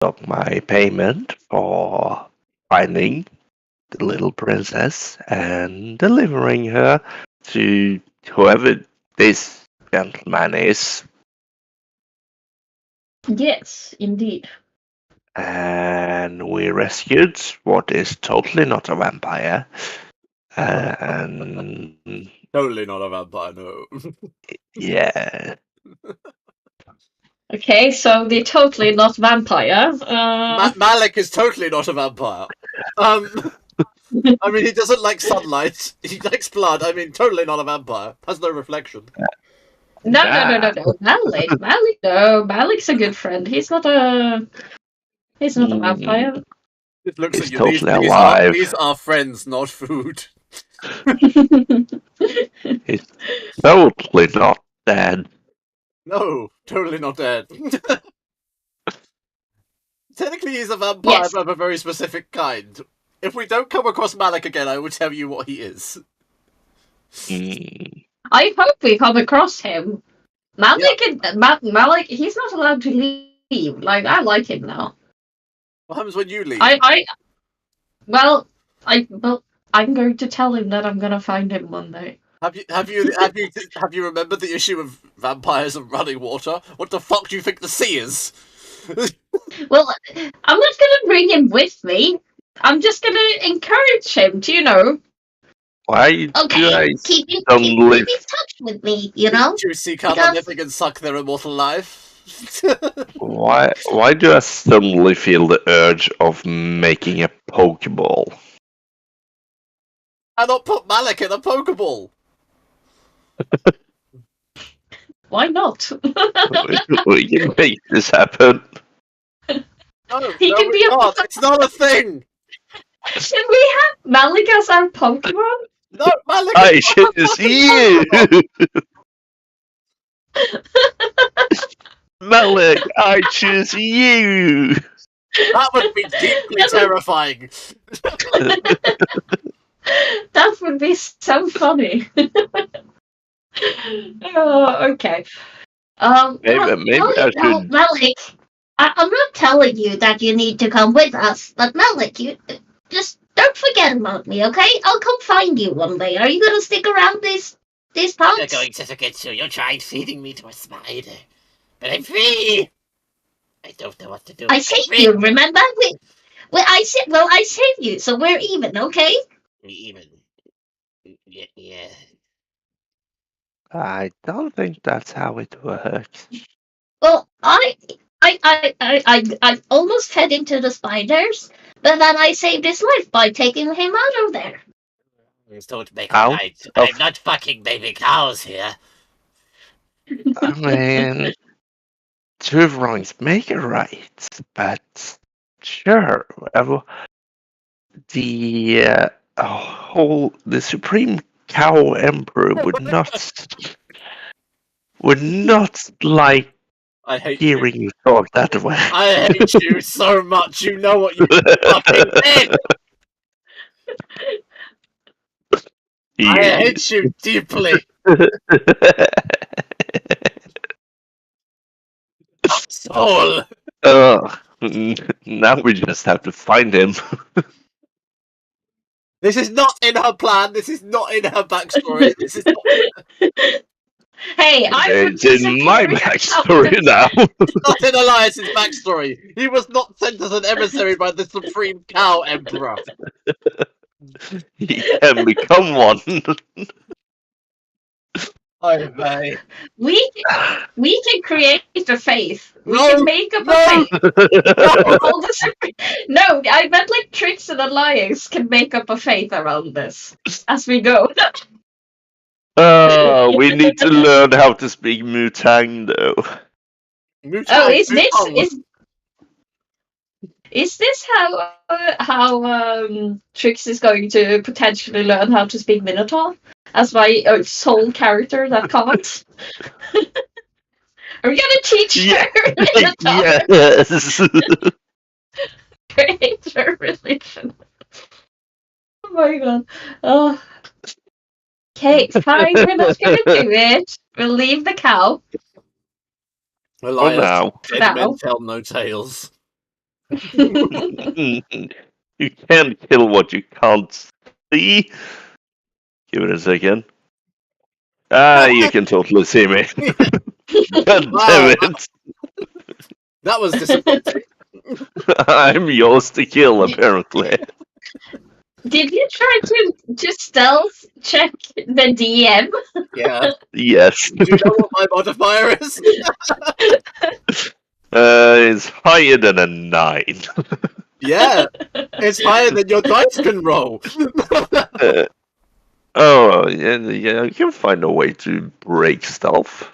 got my payment for finding the little princess and delivering her to whoever this gentleman is. Yes, indeed. And we rescued what is totally not a vampire. And Totally not a vampire, no. yeah. Okay, so they're totally not vampire. Malik is totally not a vampire. I mean, he doesn't like sunlight. He likes blood. I mean, totally not a vampire. Has no reflection. No. Malik, no. Malik's a good friend. He's not a vampire. It looks He's at you. totally alive. These are friends, not food. He's totally not dead. No, totally not dead. Technically, he's a vampire Yes. of a very specific kind. If we don't come across Malik again, I will tell you what he is. I hope we come across him. Malik, Malik, he's not allowed to leave. Like, I like him now. What happens when you leave? I'm going to tell him that I'm gonna find him one day. Have you remembered the issue of vampires and running water? What the fuck do you think the sea is? Well, I'm not gonna bring him with me. I'm just gonna encourage him to, Why do I keep in suddenly touch with me, you know? To seek out a living and suck their immortal life. why do I suddenly feel the urge of making a Pokeball? I not put Malik in a Pokeball. Why not? We can make this happen. No, He can be a- can't. It's not a thing. Should we have Malik as our Pokemon? No, Malik. I choose you. Malik, I choose you. That would be deeply terrifying. That would be so funny. Oh, okay. Maybe I should. Malik, I'm not telling you that you need to come with us, but Malik, you just don't forget about me, okay? I'll come find you one day. Are you gonna stick around these parts? You're going to forget you. You tried feeding me to a spider. But I'm free! I don't know what to do. I saved you, remember? I saved you, so we're even, okay? Even. Yeah. I don't think that's how it works. Well, I almost fed into the spiders, but then I saved his life by taking him out of there. Don't make Out a right. of- I'm not fucking baby cows here. I mean, two wrongs make a right, but sure. The the Supreme Cow Emperor would not like I hate hearing you talk that way. I hate you so much. You know what you fucking did. I hate you deeply. Soul. Now we just have to find him. This is not in her plan. This is not in her backstory. This is not. Hey, It's in my backstory now. It's not in Elias's backstory. He was not sent as an emissary by the Supreme Cow Emperor. He can become one. Oh, man. we can create a faith. We No, can make up no. a faith. No, I meant like Trix and Alliance can make up a faith around this as we go. We need to learn how to speak Mutang, though. Oh, is this how Trix is going to potentially learn how to speak Minotaur as my sole character that can't? Are we gonna teach her Minotaur? Yes. Create her religion. Oh my god. Oh. Okay, fine. We're not gonna do it. We'll leave the cow. Elias, now. dead men tell no tales. You can't kill what you can't see. Give it a second. You can totally see me. God Wow, damn it. that was disappointing. I'm yours to kill, apparently. Did you try to stealth check the DM? Yeah. Yes. Do you know what my modifier is? It's higher than a 9. Yeah. It's higher than your dice can roll. Yeah, you can find a way to break stealth.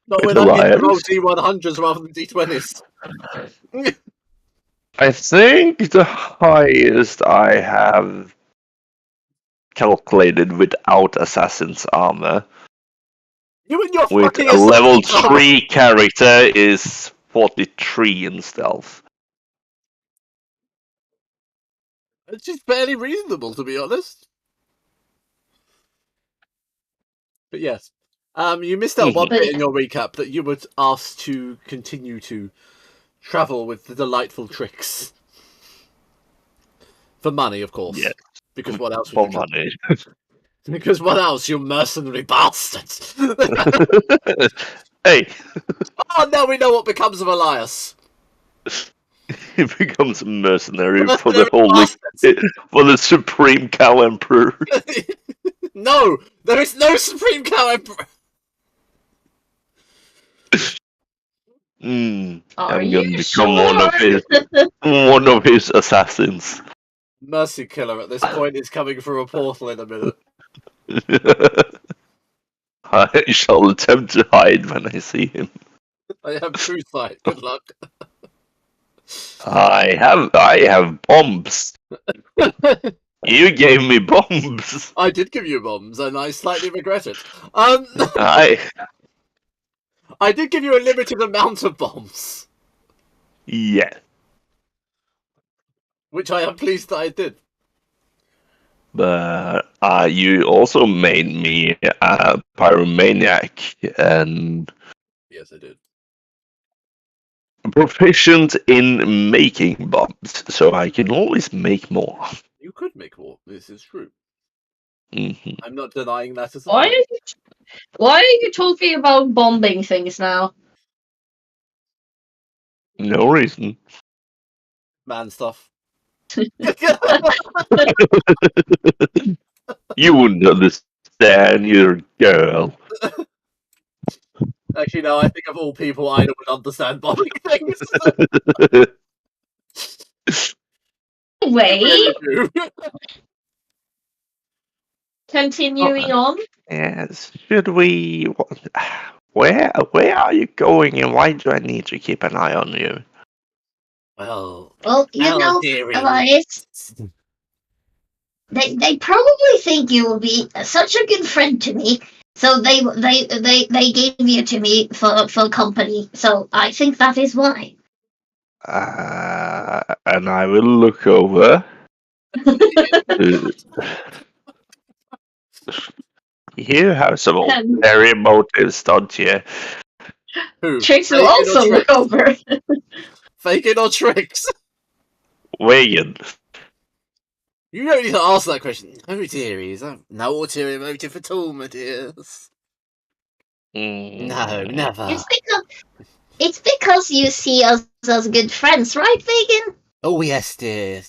Not With when I need to roll alliance. D100s rather than D20s. I think the highest I have calculated without assassin's armor You and your with fucking a level assassin's armor. 3 character is 43 in stealth. It's just fairly reasonable, to be honest. But yes. You missed out one But bit in your recap that you were asked to continue to travel with the delightful Trix. For money, of course. Yeah. Because what else would For you do? money. Because what else, you mercenary bastards? Hey, Oh, now we know what becomes of Elias. he becomes a mercenary for Mercenary the holy, for the supreme cow emperor. No, there is no Supreme Cow Emperor. I'm are gonna you become sure? one of his assassins. Mercy Killer at this point is coming through a portal in a minute. I shall attempt to hide when I see him. I have true sight. Good luck. I have bombs. You gave me bombs. I did give you bombs, and I slightly regret it. I I did give you a limited amount of bombs, yeah, which I am pleased that I did. but you also made me a pyromaniac and Yes, I did. proficient in making bombs, so I can always make more. You could make more. This is true. Mhm. I'm not denying that as a Why fact. why are you talking about bombing things now? No reason. Man stuff. You wouldn't understand, you're a girl. Actually, no, I think of all people, I would understand bombing things. I Wait, really do. continuing on. Yes. Should we? Where are you going, and why do I need to keep an eye on you? Well, Well, you know, dearie. Elias, they probably think you will be such a good friend to me, so they gave you to me for company. So I think that is why. And I will look over. You have some ulterior motives, don't you? Who? Trix will Fake it or also look Trix? over. Fake it or Trix? Wagon. You don't need to ask that question. No, dearies. I've no ulterior motive at all, my dears. No, never. It's because you see us as good friends, right, Vegan? Oh, yes, dear.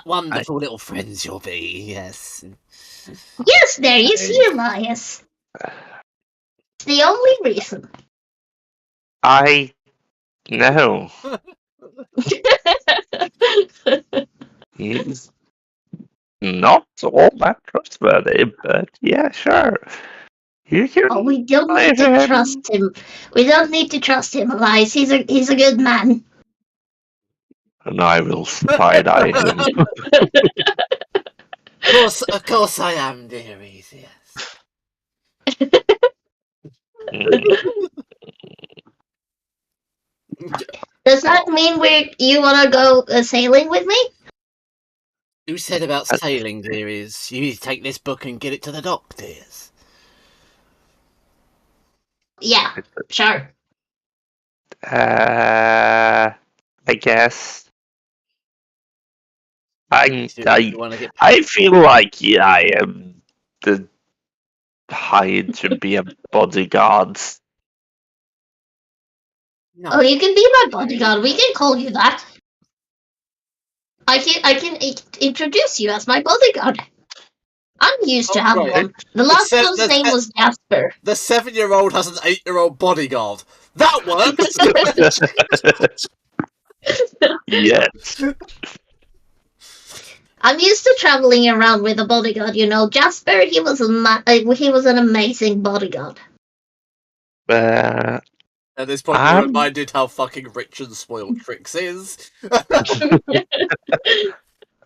Wonderful little friends you'll be, yes. Yes, there you see, Elias. It's the only reason. I know. He's not all that trustworthy, but yeah, sure. You can. Oh, we don't need to trust him. We don't need to trust him, Elias. He's a good man. And I will side eye him. Of course I am, dearies, yes. Does that mean you want to go sailing with me? Who said about sailing, dearies? You need to take this book and get it to the dock, dears. Yeah, sure. I guess. I You want to get I feel like I am the hired to be a bodyguard. no. Oh, you can be my bodyguard. We can call you that. I can introduce you as my bodyguard. I'm used to Oh, have right. one. The last se- one's the name se- was Jasper. The 7-year-old has an 8-year-old bodyguard. That works. Yes. I'm used to traveling around with a bodyguard. You know, Jasper. He was an amazing bodyguard. At this point, we're I'm- reminded how fucking rich and spoiled Trix is.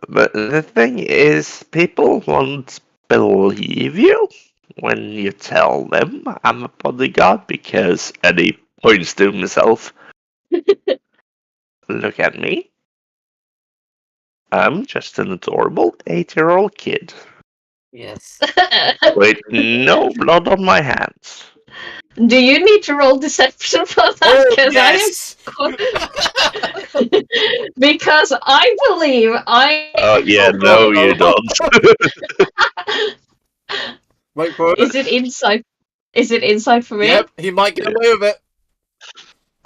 But the thing is, people won't believe you when you tell them I'm a bodyguard because, and he points to himself. Look at me. I'm just an adorable 8-year-old kid Yes. with no blood on my hands. Do you need to roll deception for that? Oh, Because yes! because I believe I Oh yeah, Oh, no, no. you don't. Wait for it. is it inside? Is it inside for me? Yep, he might get away with it.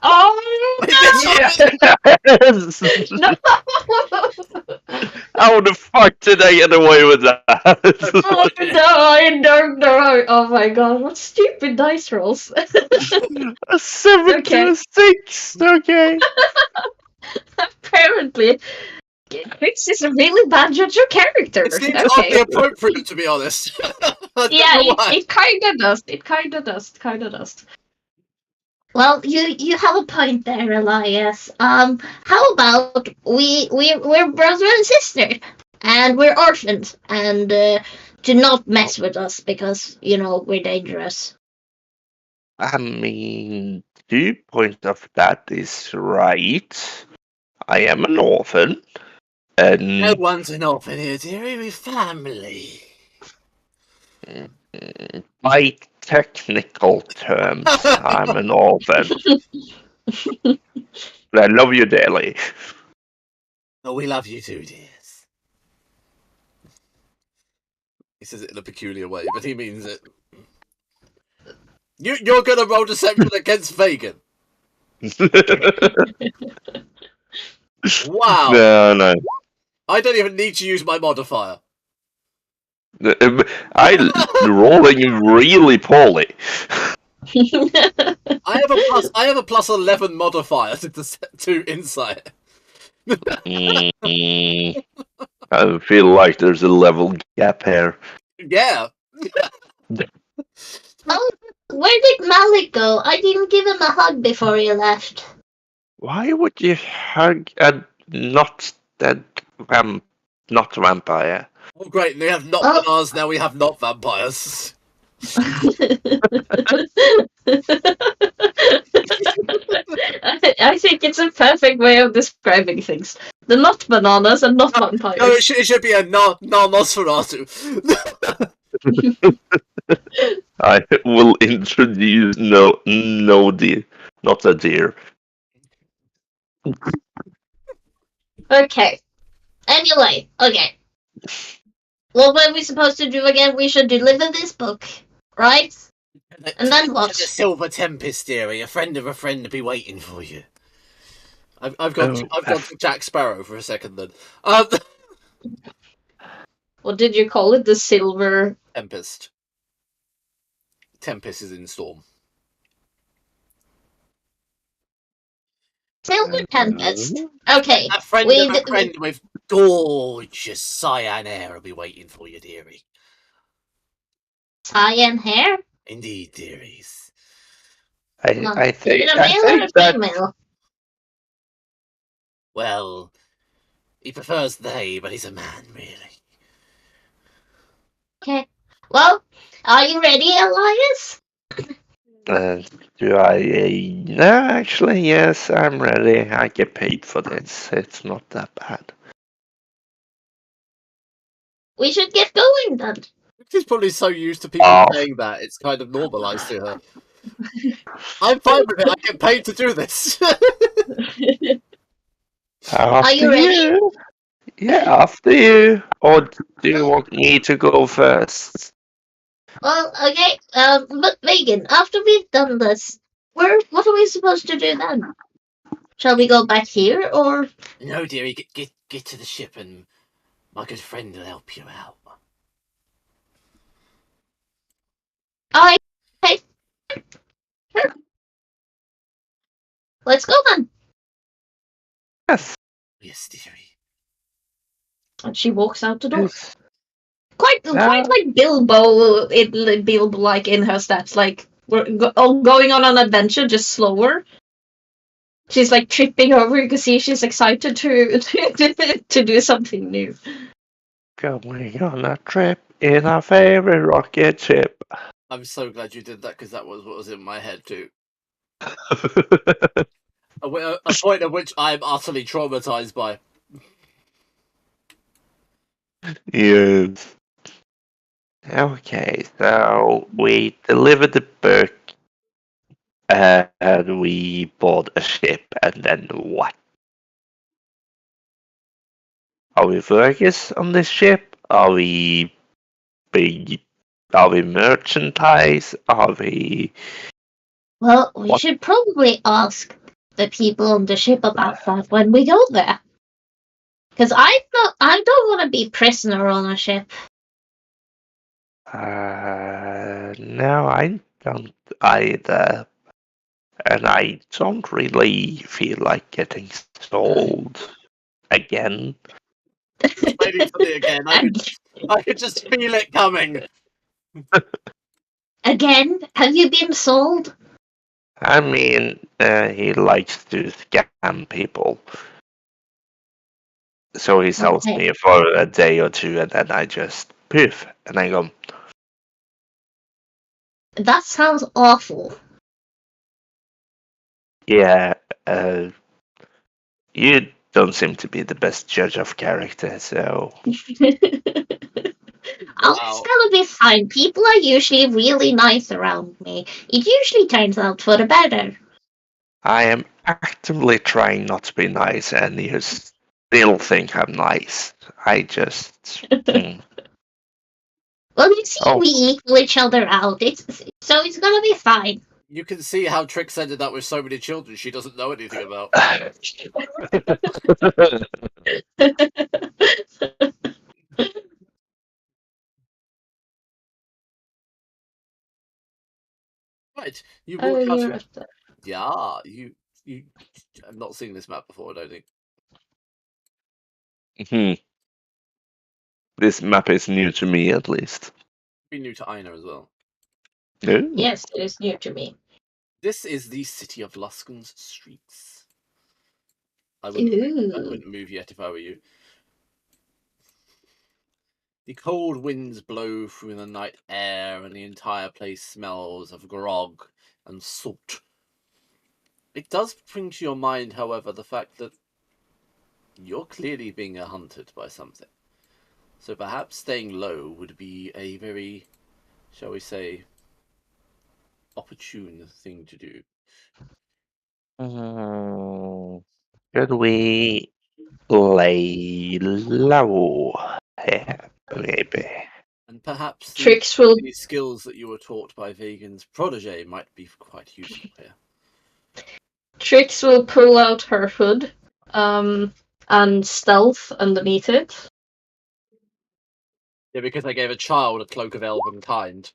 Oh Yes! no! How the fuck did I get away with that? Oh no! I don't know. Oh my god! What stupid dice rolls! A 7 Okay. to a 6. Okay. Apparently, Trix is a really bad judge of character. It seems oddly Okay. appropriate, to be honest. I don't Yeah, know why. it kind of does. It kind of does. Kind of does. Well, you have a point there, Elias. How about we're brother and sister, and we're orphans, and do not mess with us because you know we're dangerous. I mean, 2 points of that is right. I am an orphan. No And one's an orphan here, dearie. We're family. by technical terms, I'm an orphan. But I love you dearly. Oh, we love you too, dears. He says it in a peculiar way, but he means it. You're gonna roll deception against Fagin. Wow. No. I don't even need to use my modifier. I'm rolling really poorly. I have a plus 11 modifier to insight. I feel like there's a level gap here. Yeah. Oh, where did Malik go? I didn't give him a hug before he left. Why would you hug a not dead not vampire? Oh, great. We have not Oh. bananas, now we have not vampires. I think it's a perfect way of describing things. The not bananas and not vampires. No, it should be a Nosferatu. I will introduce no deer, not a deer. Okay. Anyway, okay. What were we supposed to do again? We should deliver this book, right? And then what? The Silver Tempest, dearie. A friend of a friend to be waiting for you. I've gone to Jack Sparrow for a second then. What did you call it? The silver. Tempest. Tempest is in storm. Silver Tempest. Okay. A friend We of a friend with gorgeous cyan hair will be waiting for you, dearie. Cyan hair? Indeed, dearies. I think Is it a male or a that female? Well, he prefers they, but he's a man, really. Okay. Well, are you ready, Elias? do I? No, actually, yes, I'm ready. I get paid for this. It's not that bad. We should get going then. She's probably so used to people Oh. saying that, it's kind of normalised to her. I'm fine with it, I get paid to do this. Are you ready? Yeah, after you. Or do you want me to go first? Well, okay. But Megan, after we've done this, what are we supposed to do then? Shall we go back here, or No, dearie, get to the ship and my good friend will help you out. I? Okay, sure. Let's go then. Yes. Yes, dearie. And she walks out the door. Yes. Quite like Bilbo, Bilbo like in her steps, like we're going on an adventure, just slower. She's like tripping over. You can see she's excited to do something new. Going on a trip in our favorite rocket ship. I'm so glad you did that because that was what was in my head too. A point at which I'm utterly traumatized by. Yes. Okay, so we delivered the book and we bought a ship, and then what? Are we workers on this ship? Are we merchandise? Are we Well, we what? should probably ask the people on the ship about that when we go there. Because I don't want to be prisoner on a ship. No, I don't either. And I don't really feel like getting sold again. Waiting for me again. I could just feel it coming. Again, have you been sold? I mean, he likes to scam people. So he sells Okay. me for a day or two, and then I just poof, and I go, That sounds awful. yeah, you don't seem to be the best judge of character, so Oh, it's gonna be fine. People are usually really nice around me. It usually turns out for the better. I am actively trying not to be nice, and you still think I'm nice. I just. Well, you see, Oh. we equal each other out. So it's gonna be fine. You can see how Trix ended up with so many children she doesn't know anything about. Right, you Oh, walk out. you're at the... Yeah, you. I've not seen this map before. I don't think. This map is new to me, at least. Be new to Aina as well. No? Yes, it is new to me. This is the city of Luskan's streets. I Ooh. wouldn't move yet if I were you. The cold winds blow through the night air, and the entire place smells of grog and salt. It does bring to your mind, however, the fact that you're clearly being hunted by something. So perhaps staying low would be a very, shall we say, opportune thing to do. Could we lay low? Yeah, maybe. And perhaps Trix will the skills that you were taught by Vagan's protege might be quite useful here. pull out her hood, and stealth underneath it. Yeah, because I gave a child a cloak of elven kind.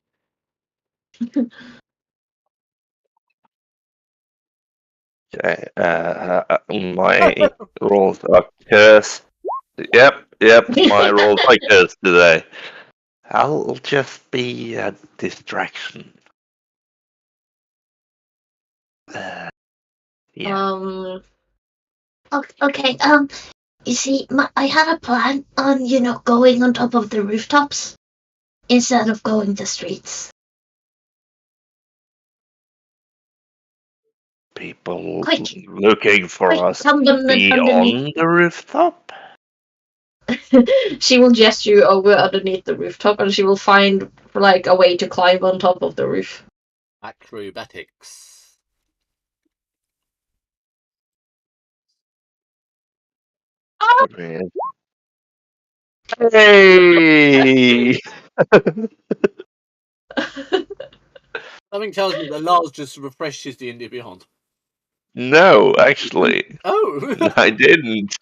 Okay, my rolls are cursed. Yep, my rolls are cursed today. I'll just be a distraction. Yeah. Okay. You see, I had a plan on, going on top of the rooftops instead of going the streets. People Quick, looking for quick, us come to be underneath. on the rooftop? She will gesture you over underneath the rooftop, and she will find like a way to climb on top of the roof. Acrobatics. Yeah. Hey! Something tells me that Lars just refreshed his D&D Beyond. No, actually, Oh! I didn't.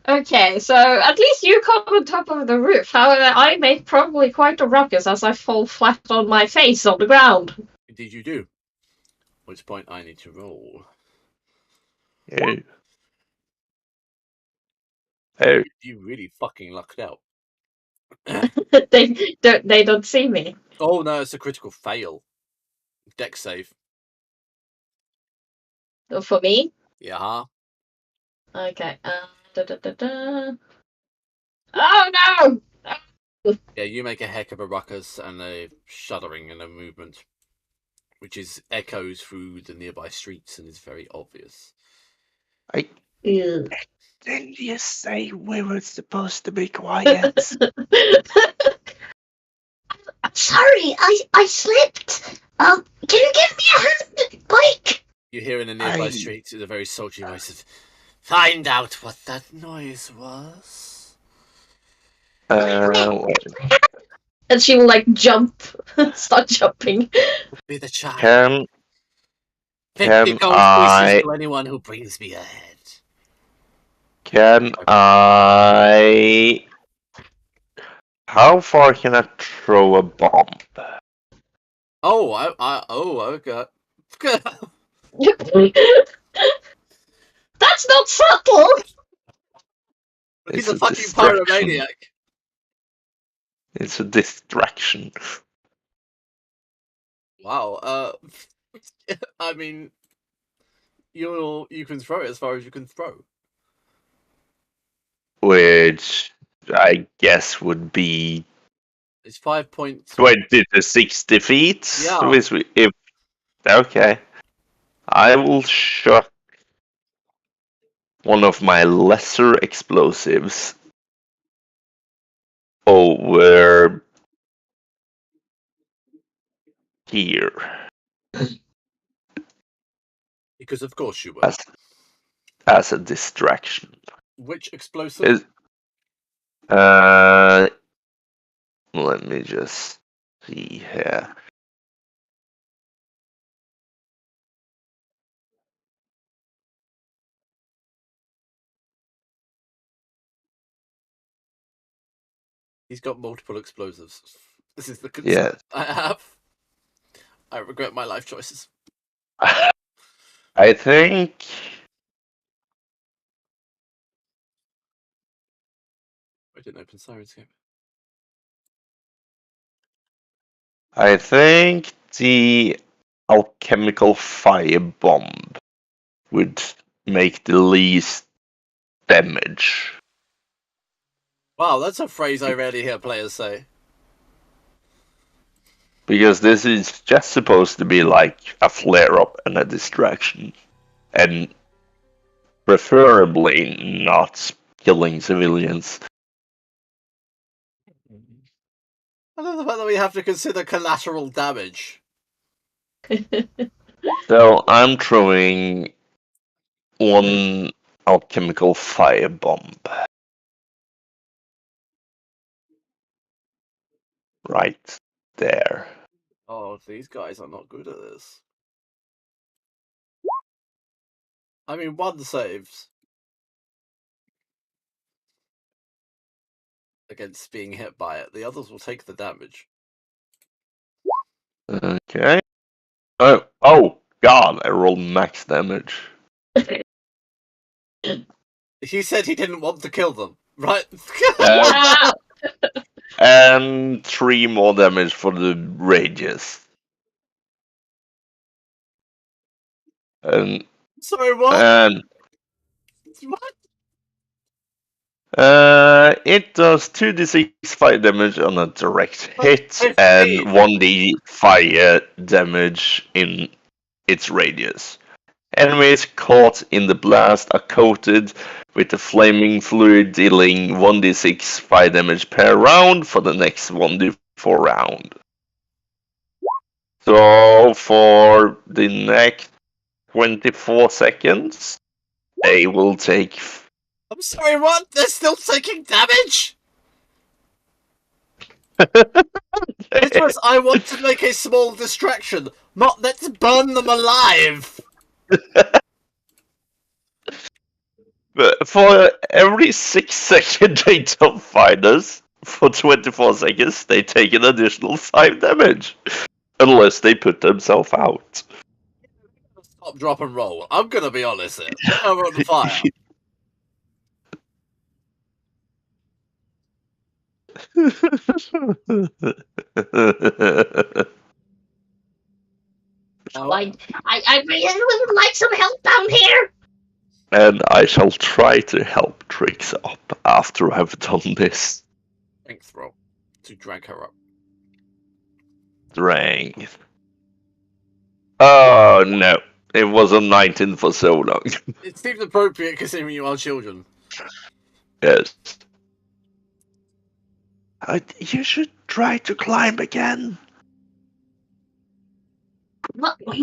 Okay, so at least you come on top of the roof. However, I make probably quite a ruckus as I fall flat on my face on the ground. Indeed you do. At which point I need to roll. Oh. Oh. You really fucking lucked out. they don't see me. Oh no, it's a critical fail. Deck save. For me? Yeah, huh? Okay. Oh no! Yeah, you make a heck of a ruckus and a shuddering and a movement, which is echoes through the nearby streets and is very obvious. Ew. Didn't you say we were supposed to be quiet? I'm sorry, I slipped. Can you give me a hand? Quick! You hear in the nearby street a very sultry voice of, "Find out what that noise was." And she will like jump, start jumping. Be the child. 50 Can gold I- pieces to anyone who brings me ahead. Can I... How far can I throw a bomb? Oh, okay. That's not subtle. He's It's a a fucking distraction. pyromaniac. It's a distraction. Wow. I mean, you can throw it as far as you can throw. Which I guess would be It's 5 points. 20 to 60 feet. Yeah. Okay. I will chuck one of my lesser explosives over here. Because of course you will. As a distraction. Which explosive? Let me just see here. He's got multiple explosives. This is the concern I have. I regret my life choices. I think I didn't open Sirenscape. the alchemical firebomb would make the least damage. Wow, that's a phrase I rarely hear players say. Because this is just supposed to be like a flare up and a distraction. And preferably not killing civilians. I love the fact that we have to consider collateral damage. So I'm throwing one alchemical firebomb. Right there. Oh, these guys are not good at this. I mean, one saves against being hit by it. The others will take the damage. Okay. Oh god, I rolled max damage. He said he didn't want to kill them, right? And 3 more damage for the rages. And Sorry, what? and What? it does 2d6 fire damage on a direct hit I and see. 1d fire damage in its radius. Enemies caught in the blast are coated with the flaming fluid, dealing 1d6 fire damage per round for the next 1d4 round. So for the next 24 seconds, they will take I'm sorry, what? They're still taking damage? Because I want to make a small distraction, not let's burn them alive! For every 6 seconds they don't find us, for 24 seconds they take an additional 5 damage. Unless they put themselves out. Stop, drop, and roll. I'm gonna be honest here. I'm on the fire. I really would like some help down here. And I shall try to help Trix up after I've done this. Strength roll to drag her up. Strength. Oh no, it was a 19 for so long. It seems appropriate considering you are children. Yes. You should try to climb again. What? I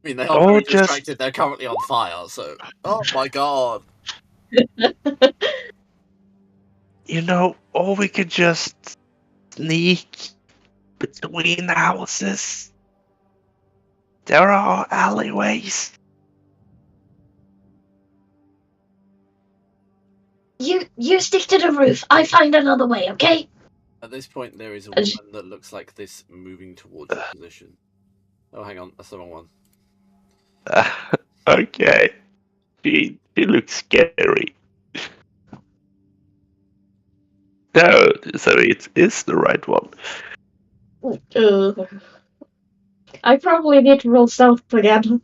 mean, they are very distracted. They're currently on fire, so... Oh my god. You know, or we could just sneak between houses. There are alleyways. You stick to the roof. I find another way, okay? At this point, there is a woman that looks like this moving towards your position. Oh, hang on. That's the wrong one. Okay. She looks scary. No, so it is the right one. I probably need to roll stealth again.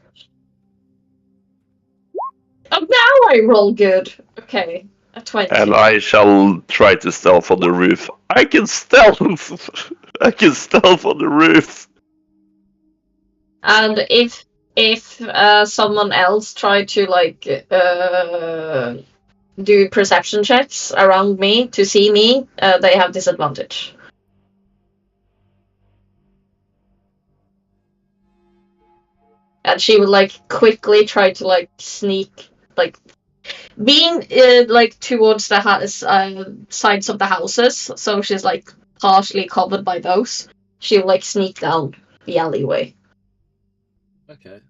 Oh, now I roll good. Okay, a 20. And I shall try to stealth on the roof. I can stealth! I can stealth on the roof! And if someone else tried to like do perception checks around me to see me, they have disadvantage. And she would like quickly try to like sneak, like being like towards the sides of the houses, so she's like partially covered by those. She'll like sneak down the alleyway. Okay.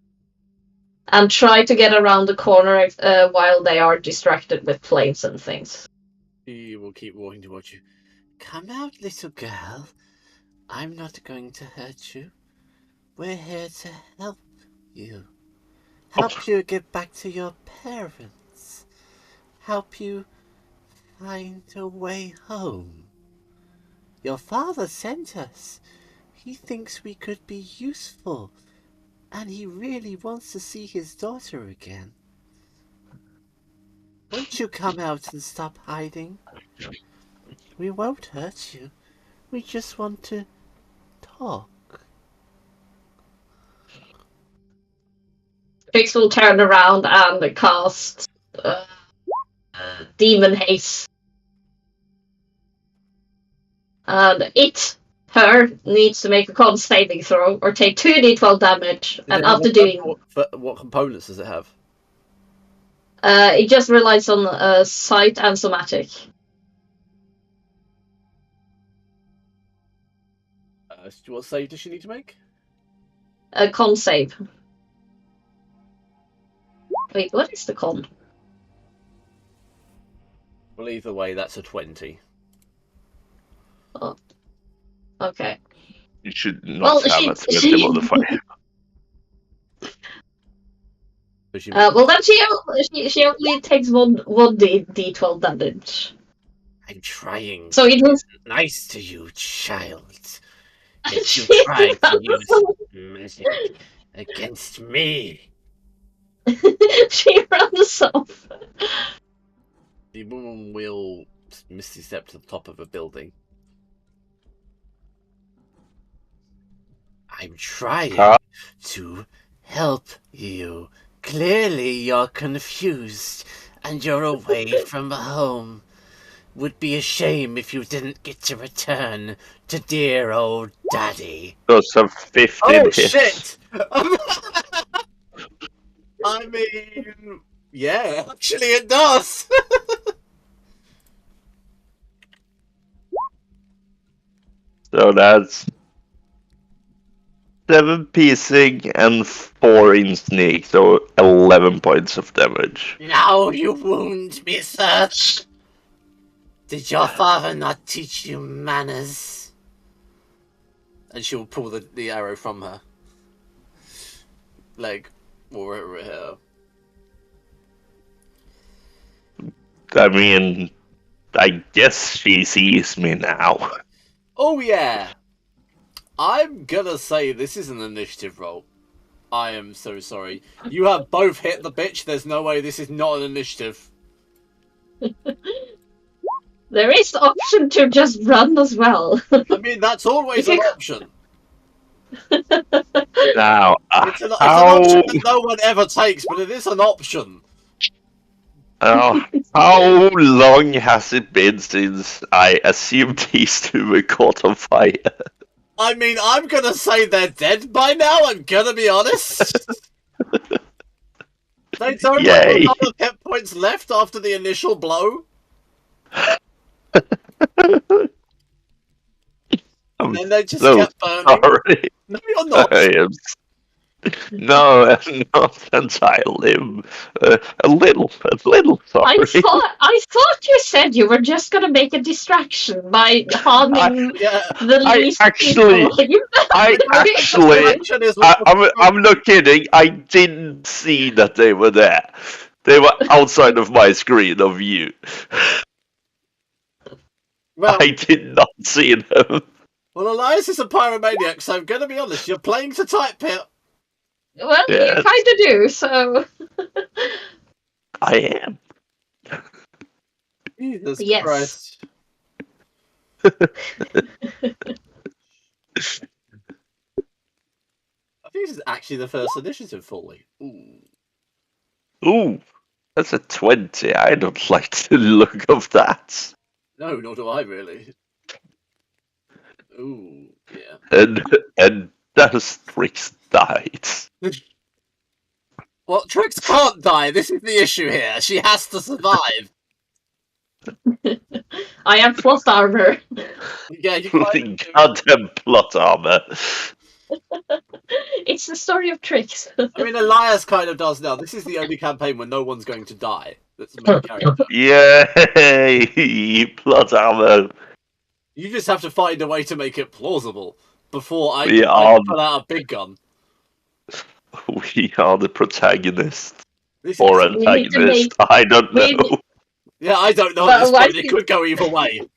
And try to get around the corner while they are distracted with flames and things. She will keep walking towards you. Come out, little girl. I'm not going to hurt you. We're here to help you. Help you get back to your parents. Help you find a way home. Your father sent us. He thinks we could be useful. And he really wants to see his daughter again. Won't you come out and stop hiding? We won't hurt you. We just want to talk. Trix will turn around and cast Demon Haze. And her needs to make a con saving throw or take 2d12 damage. And after doing... What components does it have? It just relies on sight and somatic. What save does she need to make? A con save. Wait, what is the con? Well, either way, that's a 20. Oh. Okay. You should not have a 20 modifier. Well, then she only takes one d12 damage. I'm trying so it was nice to you, child. Yet you tried to use magic against me. She runs off. The woman will misty step to the top of a building. I'm trying to help you. Clearly you're confused and you're away from home. Would be a shame if you didn't get to return to dear old daddy. Those are 15 hits. Shit! I mean, yeah, actually it does. So that's 7 piercing and 4 in sneak, so 11 points of damage. Now you wound me, sir. Did your father not teach you manners? And she'll pull the arrow from her leg or her hair. I mean, I guess she sees me now. Oh yeah! I'm gonna say this is an initiative roll. I am so sorry. You have both hit the bitch. There's no way this is not an initiative. There is the option to just run as well. I mean, that's always an option. Now, It's an option that no one ever takes, but it is an option. how long has it been since I assumed these two were caught on fire? I mean, I'm gonna say they're dead by now, I'm gonna be honest. They don't have a lot of hit points left after the initial blow. And then they just kept burning. Sorry. No, you're not. No, not entirely. A little sorry. I thought you said you were just gonna make a distraction by harming the least I'm not kidding. I didn't see that they were there. They were outside of my screen of view. Well, I did not see them. Well, Elias is a pyromaniac, so I'm gonna be honest, you're playing to type here. Well, you kind of do, so... I am. Jesus yes. Christ. I think this is actually the first initiative fully. Ooh, that's a 20. I don't like the look of that. No, nor do I really. Ooh, yeah. And does Trix died. Well, Trix can't die. This is the issue here. She has to survive. I have plot armor. Yeah, you can't. Goddamn plot armor. It's the story of Trix. I mean, Elias kind of does now. This is the only campaign where no one's going to die. That's the main character. Yay! Plot armor. You just have to find a way to make it plausible before I pull out a big gun. We are the protagonist. This or antagonist. I don't know. Yeah, I don't know at this point. It could go either way.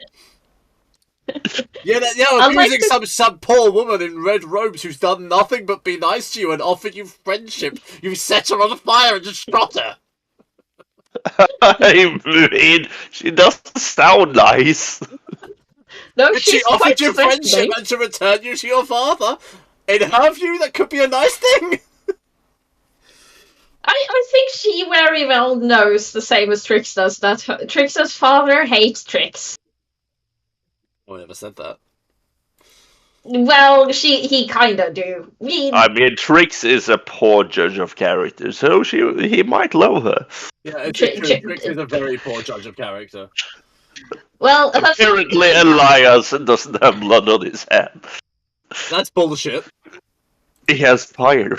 Accusing some poor woman in red robes who's done nothing but be nice to you and offer you friendship. You set her on fire and just shot her. I mean, she doesn't sound nice. No, she offered you friendship and to return you to your father. In her view, that could be a nice thing. I think she very well knows, the same as Trix does, that Trix's father hates Trix. I never said that. Well, he kinda do. I mean, Trix is a poor judge of character, so he might love her. Yeah, Trix is a very poor judge of character. Well, apparently Elias doesn't have blood on his hand. That's bullshit. He has fire.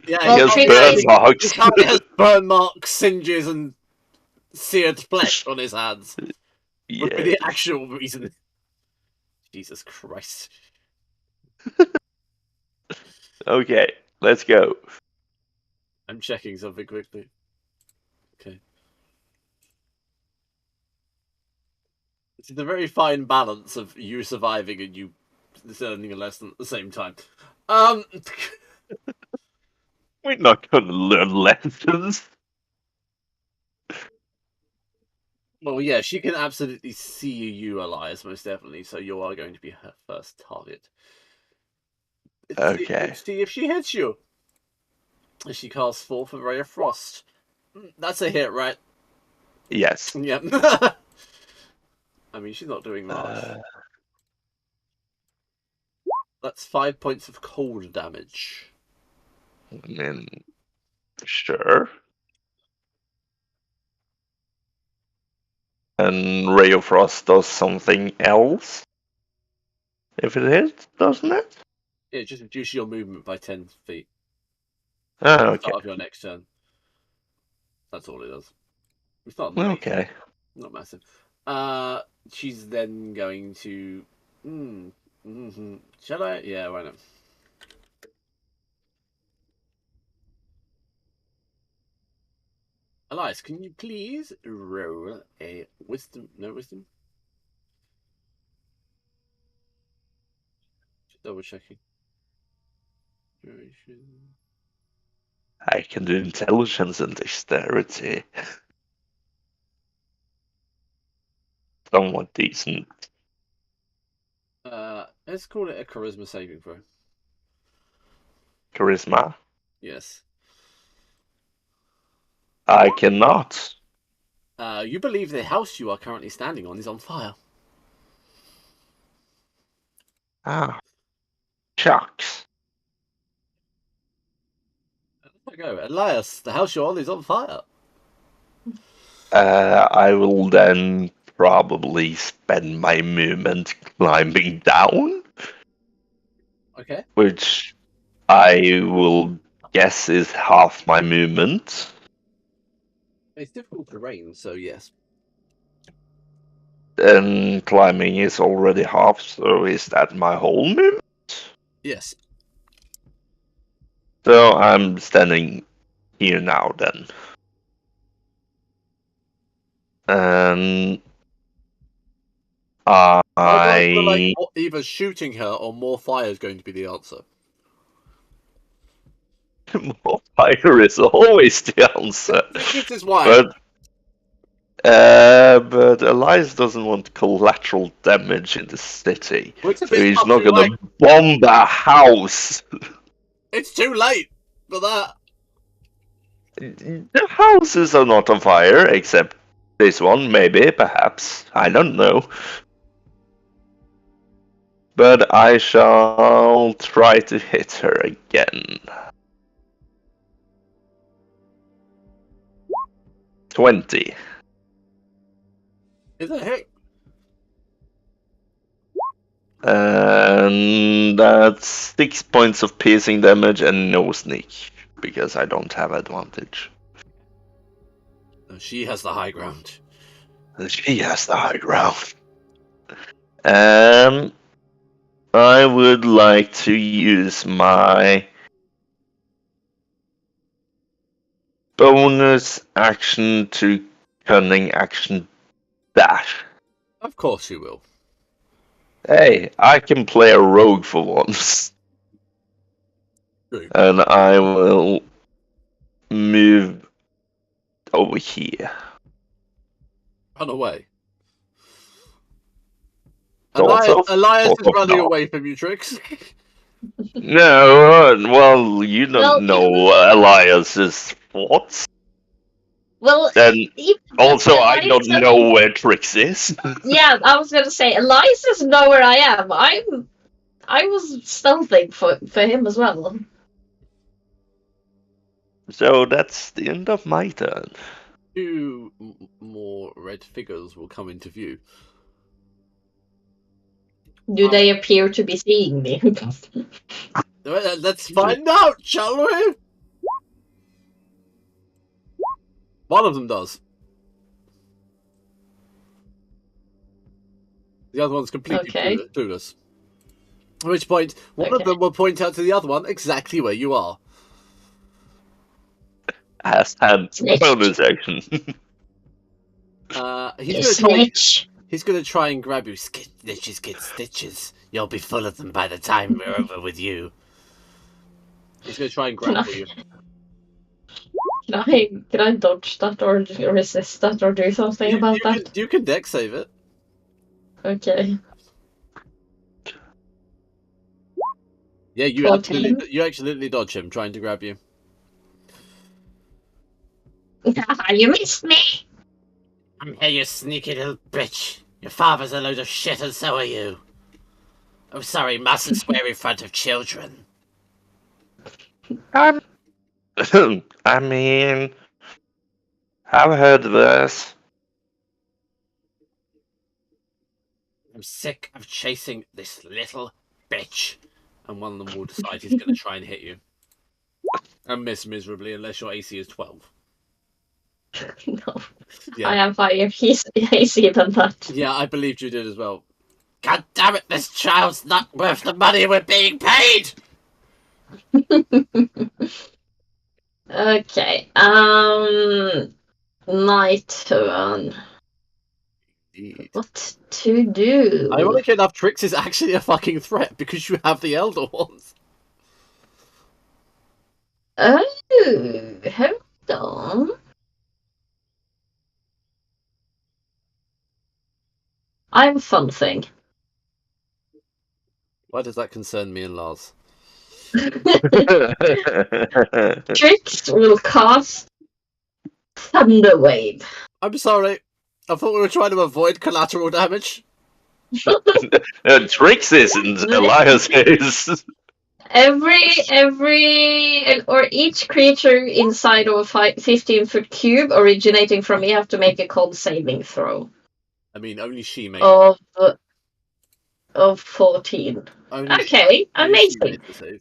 Yeah, he has burn marks. He has burn marks, singes, and seared flesh on his hands. Yeah. Would be the actual reason. Jesus Christ. Okay, let's go. I'm checking something quickly. Okay. It's a very fine balance of you surviving and you learning a lesson at the same time. We're not going to learn lessons. Well, yeah, she can absolutely see you, Elias, most definitely, so you are going to be her first target. Okay. See if she hits you. She casts forth a ray of frost. That's a hit, right? Yes. Yep. I mean, she's not doing much. That's 5 points of cold damage. Sure. And Ray of Frost does something else? if it hits, doesn't it? Yeah, just reduce your movement by 10 feet. Oh, okay. Start of your next turn. That's all it does. It's not Okay. not massive. She's then going to. Shall I? Yeah, why not? Elias, can you please roll a wisdom? No wisdom. Just double checking. I can do intelligence and dexterity. Somewhat decent. Let's call it a charisma saving throw. Charisma. Yes. I cannot. You believe the house you are currently standing on is on fire. Ah. Shucks. There you go. Elias, the house you're on is on fire. I will then probably spend my movement climbing down, Okay. which I will guess is half my movement. It's difficult terrain, so yes. And climbing is already half, so is that my whole movement? Yes. So I'm standing here now then. And I feel like I either shooting her or more fire is going to be the answer. more fire is always the answer. This is why. But Elias doesn't want collateral damage in the city, so he's not gonna bomb a house. It's too late for that. The houses are not on fire, except this one, maybe, perhaps. I don't know. But I shall try to hit her again. 20. Is a hit. And that's 6 points of piercing damage and no sneak, because I don't have advantage. She has the high ground. She has the high ground. I would like to use my bonus action to cunning action dash. Of course you will. Hey, I can play a rogue for once. True. And I will move over here. Run away. Sort Elias is of running not. away from you, Trix. No, well, you don't know Elias's thoughts. Well, And also, I Elias don't know where Trix is. Yeah, I was gonna say Elias doesn't know where I am. I was stealthing for him as well. So that's the end of my turn. 2 more red figures will come into view. Do they appear to be seeing me? Let's find out, shall we? One of them does. The other one's completely clueless. At which point, one of them will point out to the other one exactly where you are. Has had bonus action. He's going to try and grab you. Snitches get stitches. You'll be full of them by the time we're over with you. He's going to try and grab you. Can I dodge that or resist that or do something about that? You can dex save it. Okay. Yeah, you absolutely dodge him trying to grab you. You missed me. I'm here, you sneaky little bitch. Your father's a load of shit and so are you. Oh, sorry, mustn't swear in front of children. I mean, I've heard this. I'm sick of chasing this little bitch. And one of them will decide he's going to try and hit you. And miss miserably unless your AC is 12. No. Yeah. I am higher. He's easier than that. Yeah, I believed you did as well. God damn it, this child's not worth the money we're being paid! Okay. Night turn. Indeed. What to do? Ironic enough, Trix is actually a fucking threat because you have the Elder Ones. Oh, hold on. I have a fun thing. Why does that concern me and Lars? Trix will cast Thunder Wave. I'm sorry. I thought we were trying to avoid collateral damage. Trix isn't, Elias is. Each creature inside of a 15-foot cube originating from me have to make a con saving throw. I mean, only she made of 14. only Okay, only she amazing. made the save.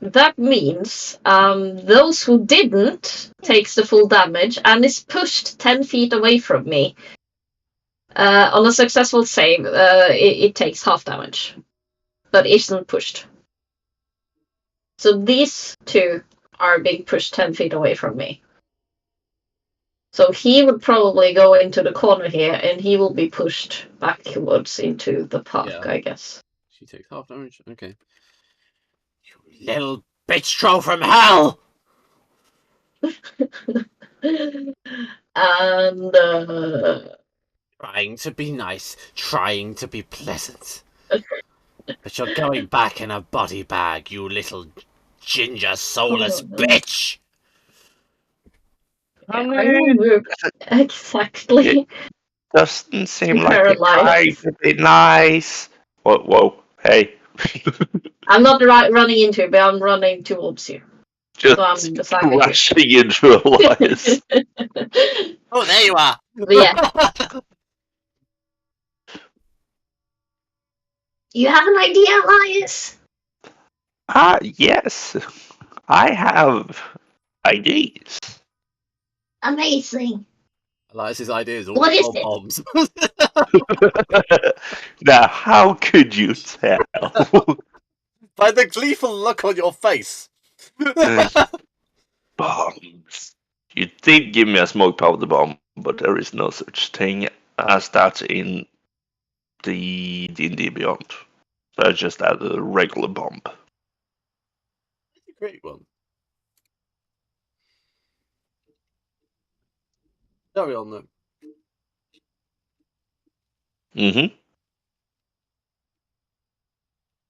That means those who didn't takes the full damage and is pushed 10 feet away from me. On a successful save, it takes half damage, but isn't pushed. So these two are being pushed 10 feet away from me. So he would probably go into the corner here, and he will be pushed backwards into the park, Yeah. I guess. She takes half damage. Okay. You little bitch troll from hell! And Trying to be nice, trying to be pleasant. But you're going back in a body bag, you little ginger soulless bitch! I mean, exactly. doesn't seem like you're Paralyzed. trying to be nice. Whoa, hey. I'm not running into you, but I'm running towards you. Just So I'm beside you. rushing into Elias. Oh, there you are! But yeah. You have an idea, Elias? Yes. I have ideas. Amazing. Elias's idea is all What is it? bombs. Now, how could you tell? By the gleeful look on your face. Bombs. You did give me a smoke powder bomb, but there is no such thing as that in the D&D Beyond. So I just added a regular bomb. Great one. Carry on then. Mm-hmm.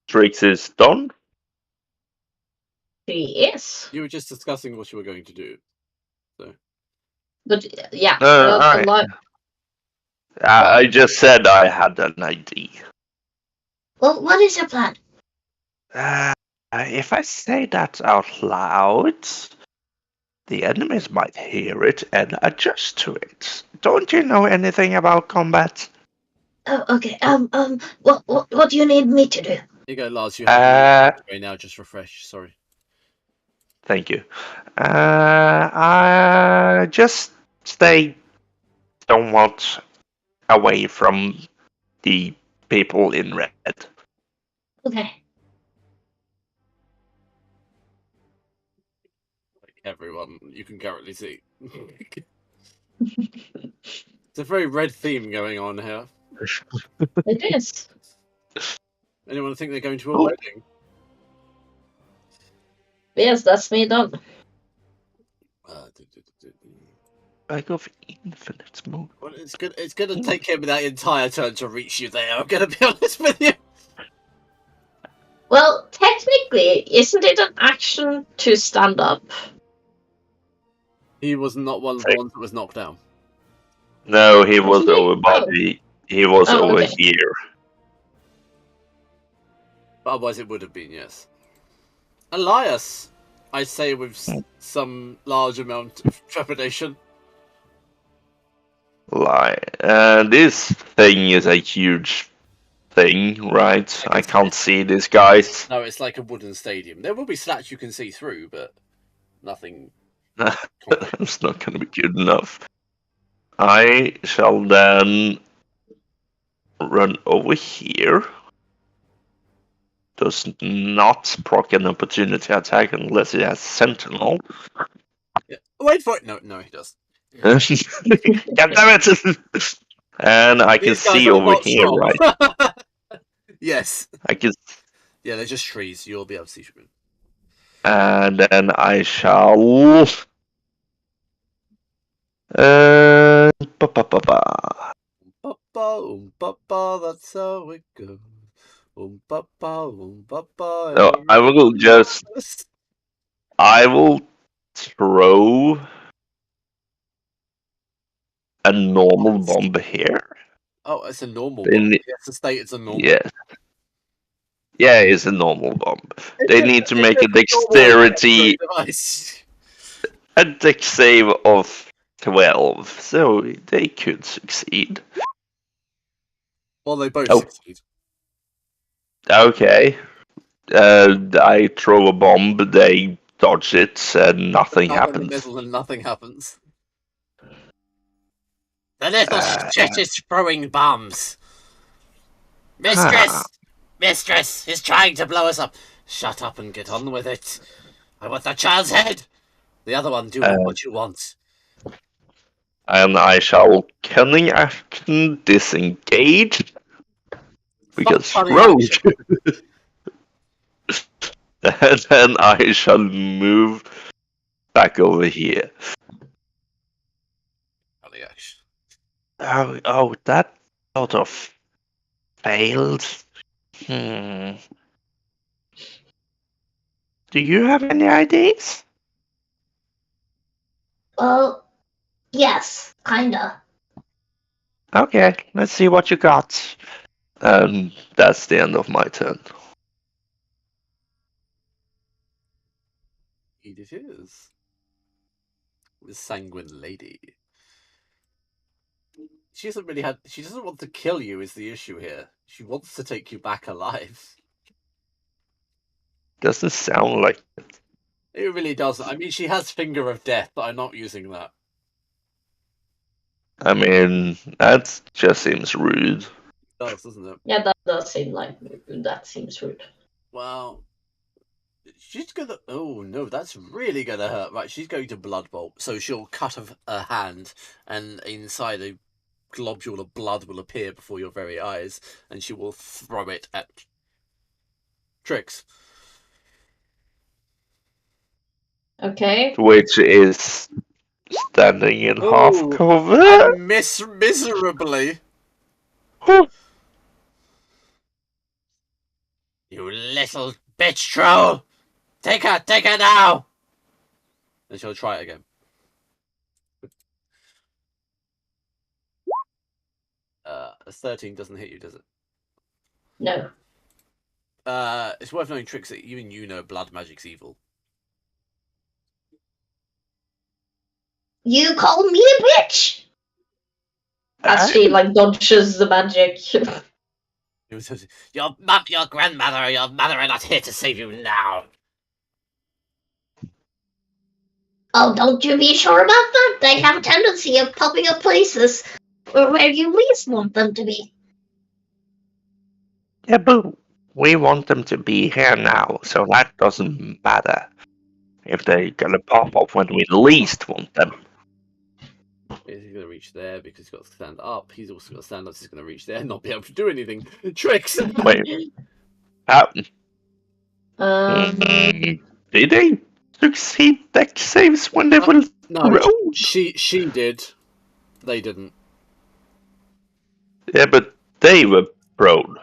Trix is done. Yes. You were just discussing what you were going to do. But yeah. I just said I had an idea. Well, what is your plan? If I say that out loud, the enemies might hear it and adjust to it. Don't you know anything about combat? Oh, okay. What do you need me to do? Here you go, Lars. You have right now. Just refresh. Sorry. Thank you. I just stay somewhat away from the people in red. Okay. Like everyone, you can currently see. It's a very red theme going on here. It is. Anyone think they're going to a wedding? Yes, that's me done. Bag of infinite smoke. Well, it's gonna take him that entire turn to reach you there. I'm gonna be honest with you. Well, technically, isn't it an action to stand up? He was not one of the ones that was knocked down. No, he was Really? over by he was over okay. here. But otherwise, it would have been, yes. Elias, I say with some large amount of trepidation. This thing is a huge thing, right? I can't see these guys. No, it's like a wooden stadium. There will be slats you can see through, but nothing. It's not going to be good enough. I shall then run over here. Does not proc an opportunity attack unless it has Sentinel. Yeah. Wait for it. No, he does. God damn it! And I can These guys see are over not here, strong. right? Yes. I can. Yeah, they're just trees. You'll be able to see through. And then I shall. Ba-ba-ba-ba. Papa, that's how it goes. Papa. No, I will just. I will throw a normal bomb here. Oh, it's a normal They bomb. ne- Yes, to state it's a normal. Yes. Yeah, it's a normal bomb. They need to make a Normal dexterity, device. a dex save of 12, so they could succeed. Well, they both Oh. succeed. Okay. I throw a bomb, they dodge it, and nothing Up in the happens. middle and nothing happens. The little shit is throwing bombs. Mistress! Mistress is trying to blow us up. Shut up and get on with it. I want the child's head. The other one, do what you want. And I shall cunning action disengage. Because cunning rogue. And then I shall move back over here. Cunning action. Oh, that sort of failed. Do you have any ideas? Well, yes, kinda. Okay, let's see what you got. That's the end of my turn. It is. The sanguine lady. She doesn't really have. She doesn't want to kill you. Is the issue here? She wants to take you back alive. Doesn't sound like it. It really doesn't. I mean, she has finger of death, but I'm not using that. I mean, that just seems rude. It does, doesn't it? Yeah, that does seem like that seems rude. Well, she's gonna. Oh no, that's really gonna hurt. Right, she's going to blood bolt. So she'll cut a hand, and inside a globule of blood will appear before your very eyes, and she will throw it at Trix. Okay. Which is standing in Ooh, half cover. And miserably. You little bitch troll! Take her now! And she'll try it again. A 13 doesn't hit you, does it? No. It's worth knowing, Trix, that even you know blood magic's evil. You call me a bitch? As she like dodges the magic. Your mum, your grandmother, your mother are not here to save you now. Oh, don't you be sure about that? They have a tendency of popping up places where you least want them to be. Yeah, but we want them to be here now, so that doesn't matter. If they're gonna pop up when we least want them. He's going to reach there because he's got to stand up. He's also got to stand up, so he's going to reach there and not be able to do anything. Tricks! Wait. Did they succeed dex saves when they were No, rolled? she did. They didn't. Yeah, but they were prone.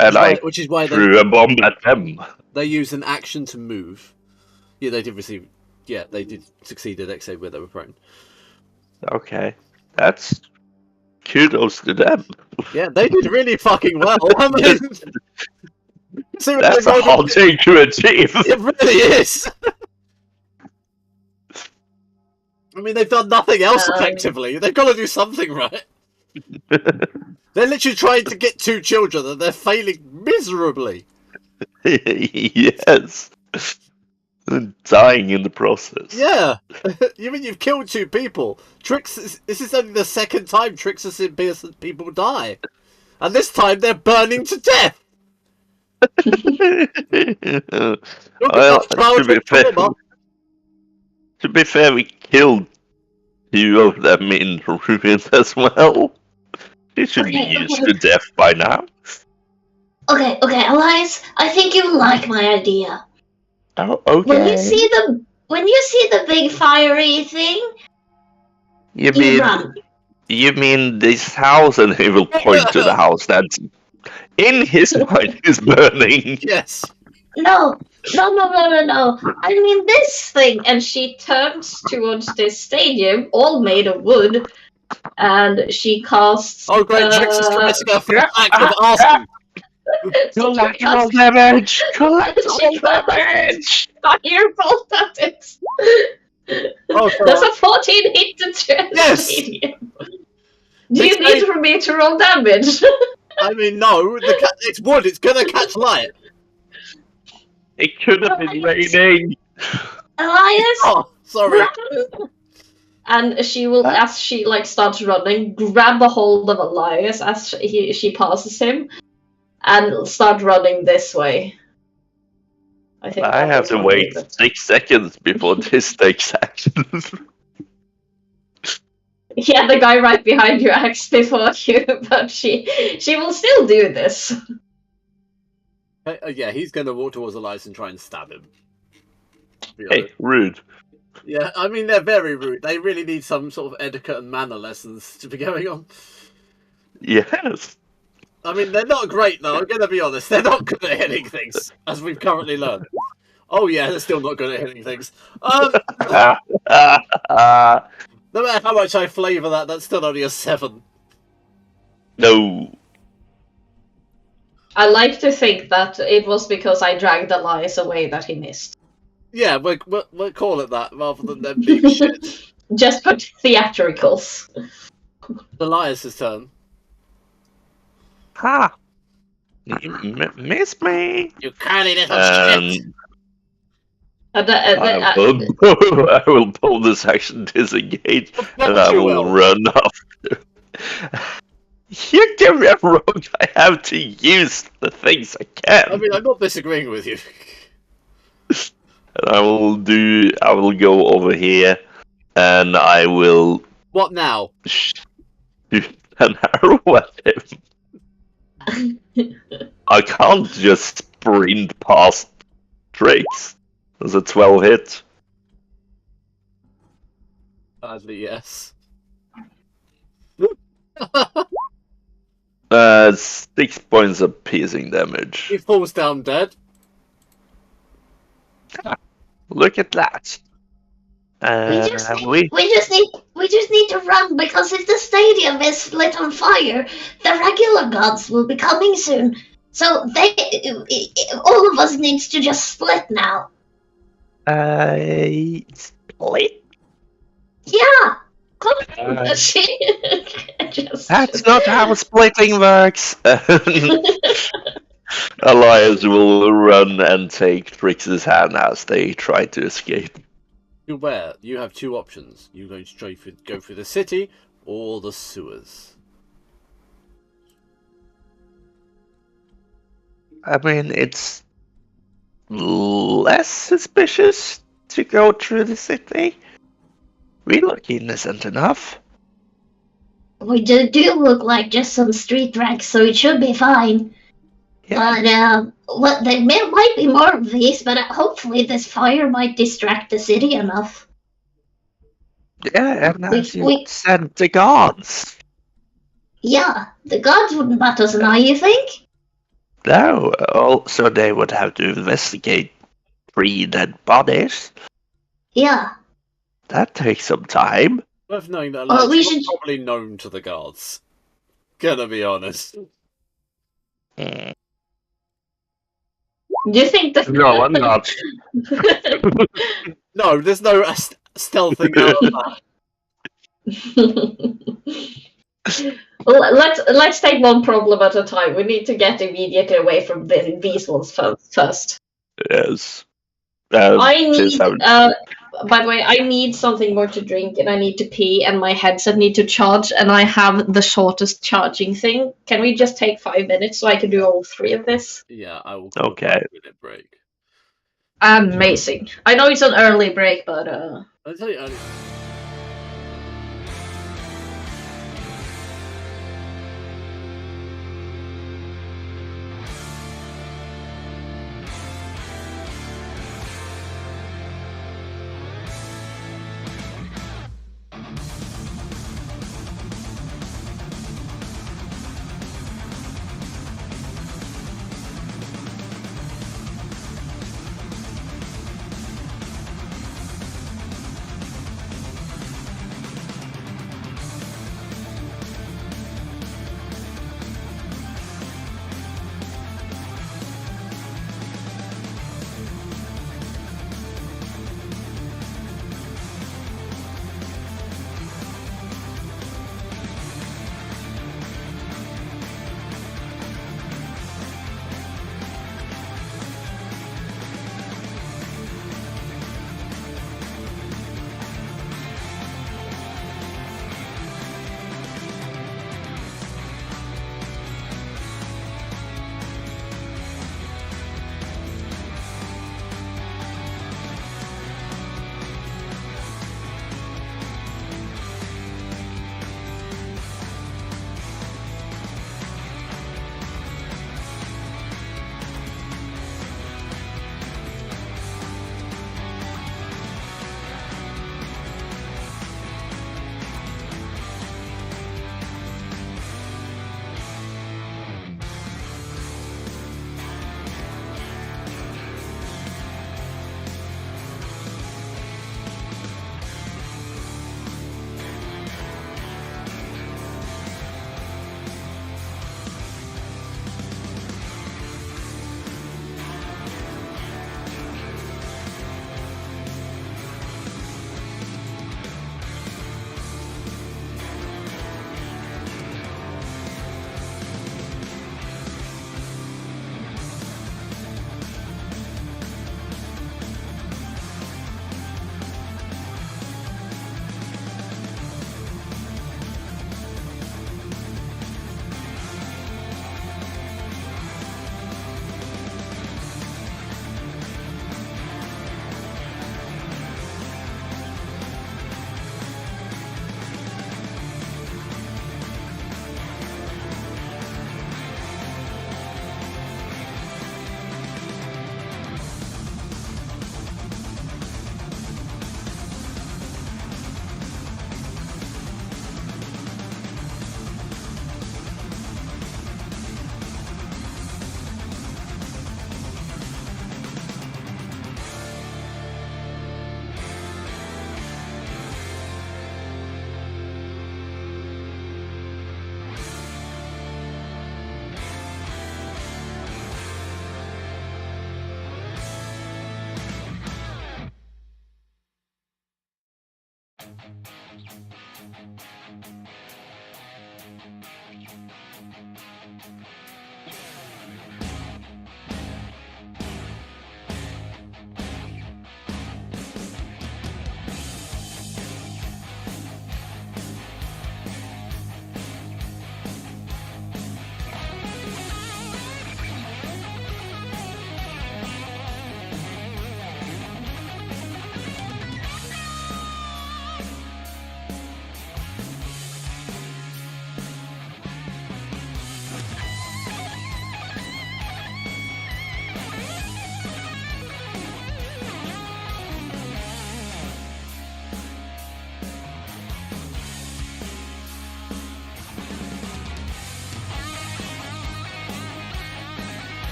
And Which is why threw a bomb at them. they used an action to move. Yeah, they did receive. Yeah, they did succeed at dex save where they were prone. Okay. That's kudos to them. Yeah, they did really fucking well. I mean, That's a hard thing to achieve. It really is. I mean, they've done nothing else effectively. They've got to do something right. They're literally trying to get 2 children and they're failing miserably. Yes. Dying in the process. Yeah. You mean you've killed 2 people? This is only the 2nd time Trix has seen people die. And this time they're burning to death. Well, to be fair, we killed 2 of them in ruins as well. They should be used to death by now. Okay, Elias, I think you like my idea. Oh, okay. When you see the big fiery thing, you run. You mean this house? And he will point to the house that's in his mind is burning. Yes. No. I mean this thing. And she turns towards this stadium, all made of wood, and she casts. Oh, great! Trix is committing a full act of asking. Collateral damage! Collateral damage! Firebolt at it. Oh, That's a 14 hit to turn. Yes! Do you need for me to roll damage? I mean, no. It's wood. It's gonna catch light. It could have been raining. Elias! Oh, sorry. And she will, as she starts running, grab a hold of Elias as she passes him, and start running this way. I have to wait 6 seconds before this takes action. Yeah, the guy right behind you acts before you, but she will still do this. Yeah, he's going to walk towards Elias and try and stab him. Hey, rude. Yeah, I mean, they're very rude. They really need some sort of etiquette and manner lessons to be going on. Yes. I mean, they're not great, though. I'm going to be honest. They're not good at hitting things, as we've currently learned. Oh, yeah, they're still not good at hitting things. No matter how much I flavour that, that's still only a 7. No. I like to think that it was because I dragged Elias away that he missed. Yeah, we'll call it that, rather than them being shit. Just for theatricals. Elias' turn. Ha! You miss me. You curly little shit. I will pull this action disengage, and I will run after. You give me wrong. I have to use the things I can. I mean, I'm not disagreeing with you. And I will go over here, and I will. What now? Shoot an arrow at him. I can't just sprint past Trix. There's a 12 hit. Sadly, yes. 6 points of piercing damage. He falls down dead. Look at that. We just need to run, because if the stadium is lit on fire, the regular gods will be coming soon. So all of us needs to just split now. Split? Yeah. Come on. That's not how splitting works. Elias will run and take Trix's hand as they try to escape. Beware, you have 2 options. You're going to go through the city or the sewers. I mean, it's less suspicious to go through the city. We look innocent enough. We do look like just some street rats, so it should be fine. Yeah. But there might be more of these, but hopefully this fire might distract the city enough. Yeah, and we sent the gods. Yeah, the gods wouldn't bat us an eye, you think? No, also they would have to investigate 3 dead bodies. Yeah. That takes some time. Worth knowing that we should probably known to the guards. Gonna be honest. Mm. Do you think that? No, I'm not. No, there's no stealthing out of that. Well, let's take one problem at a time. We need to get immediately away from these ones first. Yes. I Just need. have- By the way, I need something more to drink, and I need to pee, and my headset need to charge, and I have the shortest charging thing. Can we just take 5 minutes so I can do all 3 of this? Yeah, I will call Okay. a 5-minute break. Amazing. I know it's an early break, but I'll tell you earlier.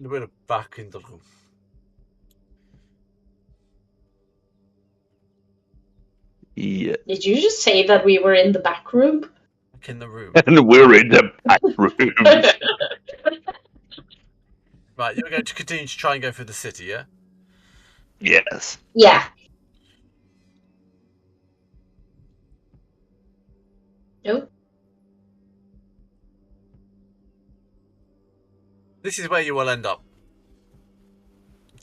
And we're back in the room. Yeah. Did you just say that we were in the back room? Back in the room. And we're in the back room. Right, you're going to continue to try and go through the city, yeah? Yes. Yeah. Nope. This is where you will end up.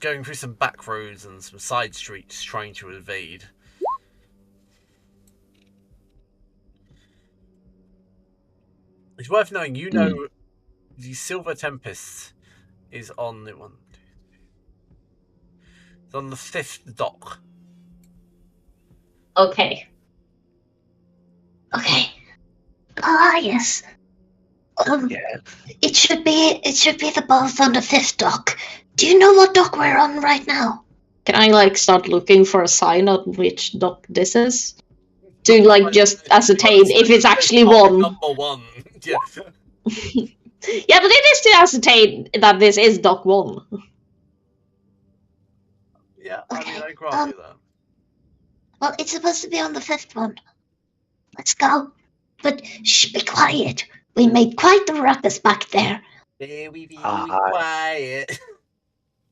Going through some back roads and some side streets trying to evade. It's worth knowing, you know, the Silver Tempest is on the one. It's on the 5th dock. Okay. Okay. Ah, yes. Yes. It should be the both on the 5th dock. Do you know what dock we're on right now? Can I like start looking for a sign on which dock this is? To like just ascertain if it's actually one. Number 1. Yeah. Yeah, but it is to ascertain that this is dock 1. Yeah, Okay, I mean, I grant you that. Well, it's supposed to be on the 5th one. Let's go. But shh, be quiet. We made quite the ruckus back there. Very Ah. quiet.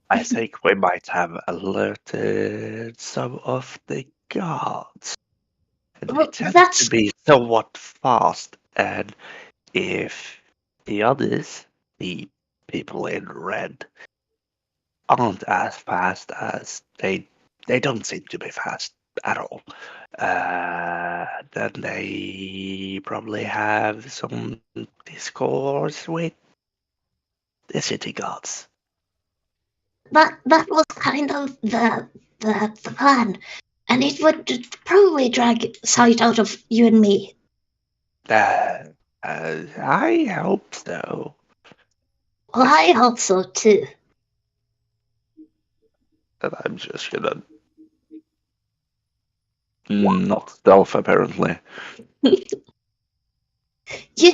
I think we might have alerted some of the guards. And they Well, tend that's- to be somewhat fast, and if the others, the people in red, aren't as fast as they don't seem to be fast at all, then they probably have some discourse with the city guards. That was kind of the plan. And it would probably drag sight out of you and me. I hope so. Well, I hope so too. And I'm just gonna not stealth, apparently. You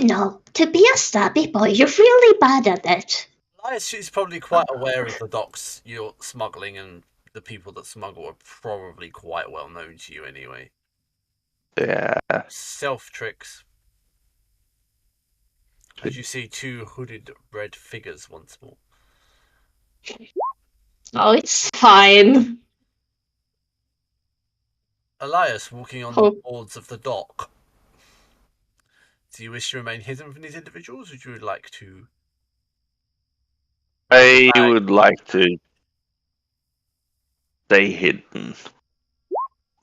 know, to be a stabby boy, you're really bad at it. Elias is probably quite aware of the docks you're smuggling, and the people that smuggle are probably quite well known to you anyway. Yeah. Stealth tricks. As you see 2 hooded red figures once more. Oh, it's fine. Elias walking on the boards of the dock. Do you wish to remain hidden from these individuals, or would you like to? I would like to stay hidden.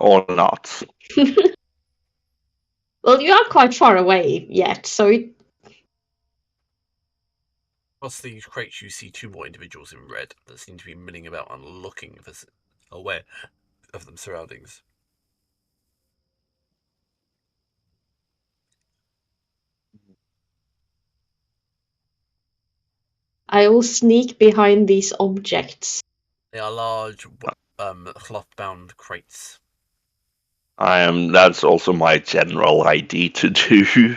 Or not. Well, you are quite far away yet, so it... Across these crates, you see 2 more individuals in red that seem to be milling about and looking for, aware of them surroundings. I will sneak behind these objects. They are large, cloth-bound crates. That's also my general ID to do.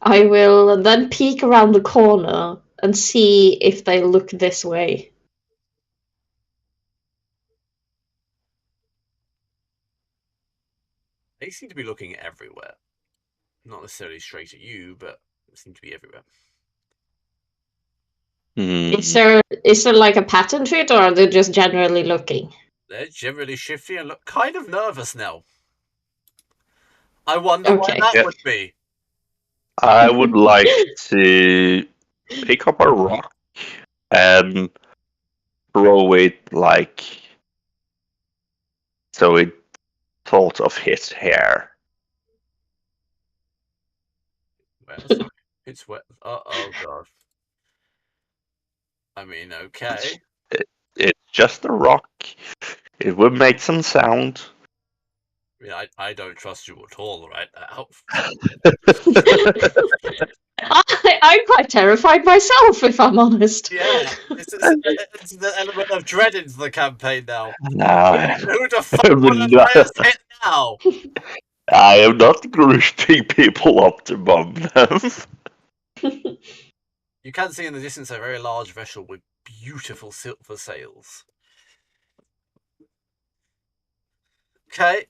I will then peek around the corner and see if they look this way. They seem to be looking everywhere. Not necessarily straight at you, but seem to be everywhere. Is there like a pattern to it, or are they just generally looking? They're generally shifty and look kind of nervous now. I wonder why that would be. I would like to pick up a rock and throw it like so it sort of hits hair. Well, sorry. It's wet. Oh god. I mean, okay. It's just a rock. It would make some sound. I mean, I don't trust you at all right now. I'm quite terrified myself, if I'm honest. Yeah, it's the element of dread into the campaign now. No, Who the fuck would Elias hit now? I am not grouping people up to bomb them. You can see in the distance a very large vessel with beautiful silver sails. Okay.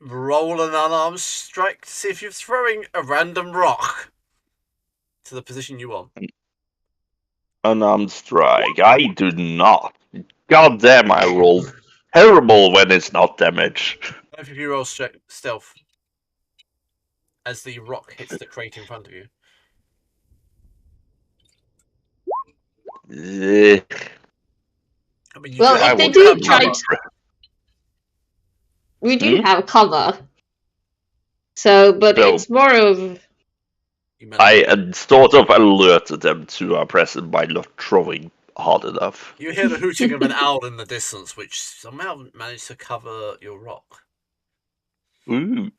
Roll an unarmed strike to see if you're throwing a random rock to the position you want. Unarmed strike. I do not. God damn, I roll terrible when it's not damage. Both of you roll stealth as the rock hits the crate in front of you. I mean, Well, if they do try to... We do have cover. So, but it's more of... I sort of alerted them to our presence by not throwing hard enough. You hear the hooting of an owl in the distance, which somehow managed to cover your rock. Ooh.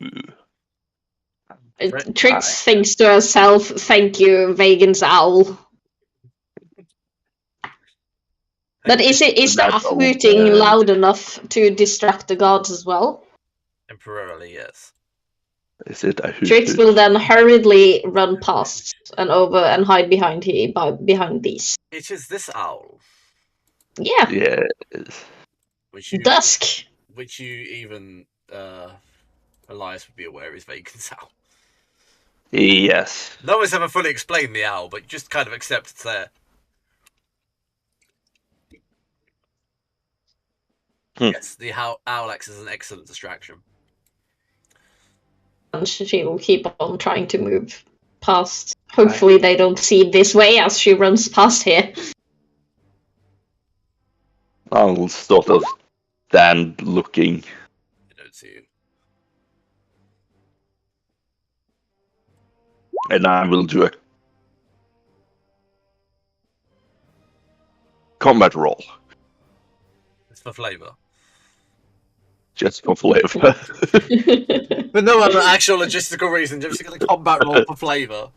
Trix thinks to herself, "Thank you, Vagan's owl." But is that hooting loud enough to distract the guards as well? Temporarily, yes. Is it a hoot? Trix will then hurriedly run past and over and hide behind these. It is this owl. Yeah. Yes. Dusk. Which you even Elias would be aware is Vagan's owl. Yes. No one's ever fully explained the owl, but you just kind of accept it's there. Yes, the owl acts as an excellent distraction. And she will keep on trying to move past. Hopefully they don't see this way as she runs past here. I'll sort of stand looking. They don't see you. And I will do a combat roll. It's for flavor. Just for flavor. But no other actual logistical reason, just going to combat roll for flavor.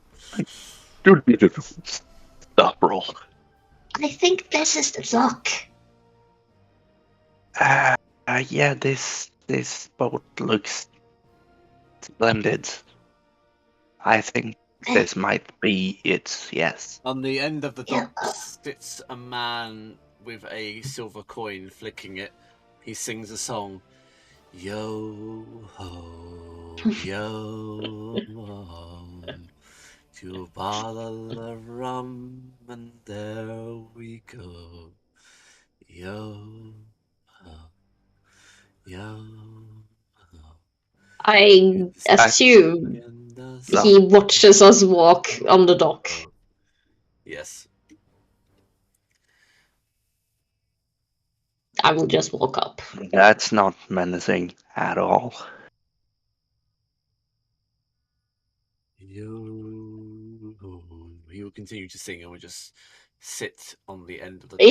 Dude, be the stop roll. I think this is the dock. Yeah, this boat looks splendid. I think this might be it, yes. On the end of the dock sits a man with a silver coin flicking it. He sings a song. Yo ho, yo ho, to a bottle of rum, and there we go. Yo ho, yo ho. I assume he watches us walk on the dock. Yes. I will just walk up. That's not menacing at all. He will continue to sing and will just sit on the end of the dock.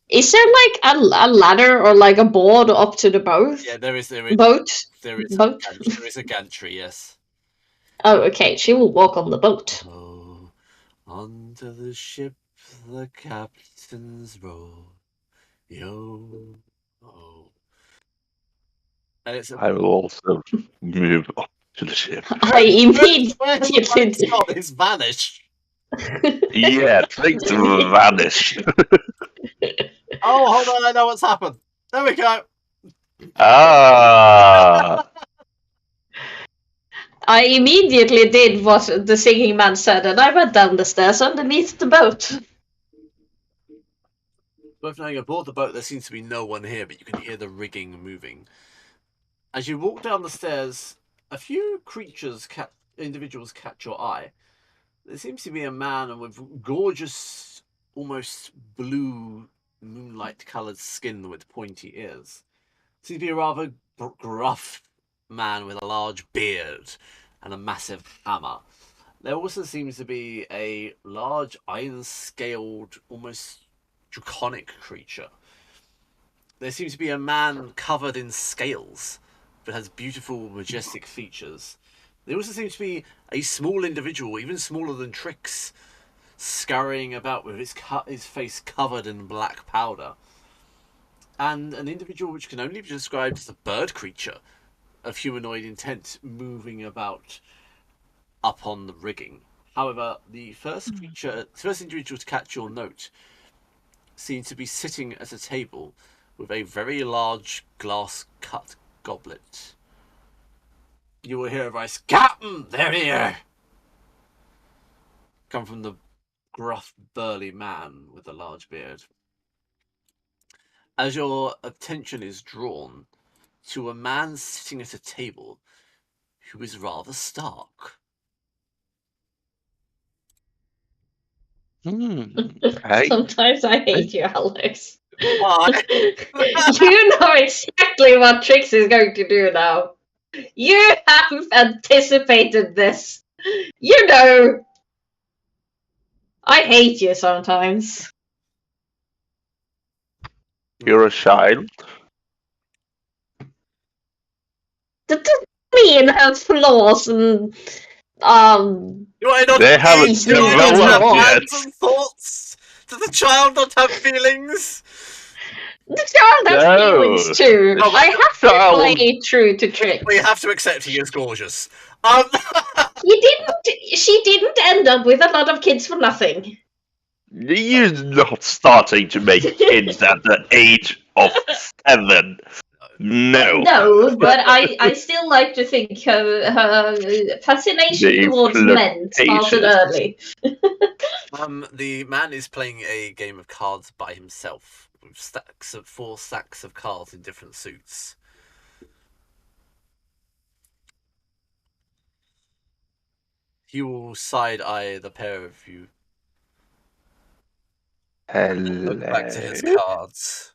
Is there like a ladder or like a board up to the boat? Yeah, there is. Boat? There is boat? There is a gantry, yes. Oh, okay. She will walk on the boat. Oh, onto the ship the captain's row. Yo, oh. And I will also move up to the ship. I immediately It's vanished. Yeah, Trix vanish. Oh, hold on, I know what's happened. There we go. Ah. I immediately did what the singing man said, and I went down the stairs underneath the boat. Both knowing aboard the boat, there seems to be no one here, but you can hear the rigging moving. As you walk down the stairs, a few individuals catch your eye. There seems to be a man with gorgeous, almost blue, moonlight-coloured skin with pointy ears. Seems to be a rather gruff man with a large beard and a massive hammer. There also seems to be a large, iron-scaled, almost draconic creature. There seems to be a man covered in scales, but has beautiful, majestic features. There also seems to be a small individual, even smaller than Trix, scurrying about with his face covered in black powder. And an individual which can only be described as a bird creature of humanoid intent moving about up on the rigging. However, the first individual to catch your note seemed to be sitting at a table with a very large glass-cut goblet. You will hear a voice, "Captain, they're here!" come from the gruff, burly man with a large beard. As your attention is drawn to a man sitting at a table who is rather stark. Okay. Sometimes I hate you, Alex. Why? You know exactly what Trix is going to do now. You have anticipated this. You know. I hate you sometimes. You're a child. That doesn't mean her flaws and You are not They haven't aged enough to have developed yet. plans and thoughts. Does the child not have feelings? the child has No. feelings too. Oh, I have to child. play true to Trix. We have to accept he is gorgeous. She didn't end up with a lot of kids for nothing. You're not starting to make kids at the age of 7. No. No, but I still like to think her fascination The towards men started flirtatious. early. The man is playing a game of cards by himself with 4 stacks of cards in different suits. He will side-eye the pair of you. Look back to his Hello. cards.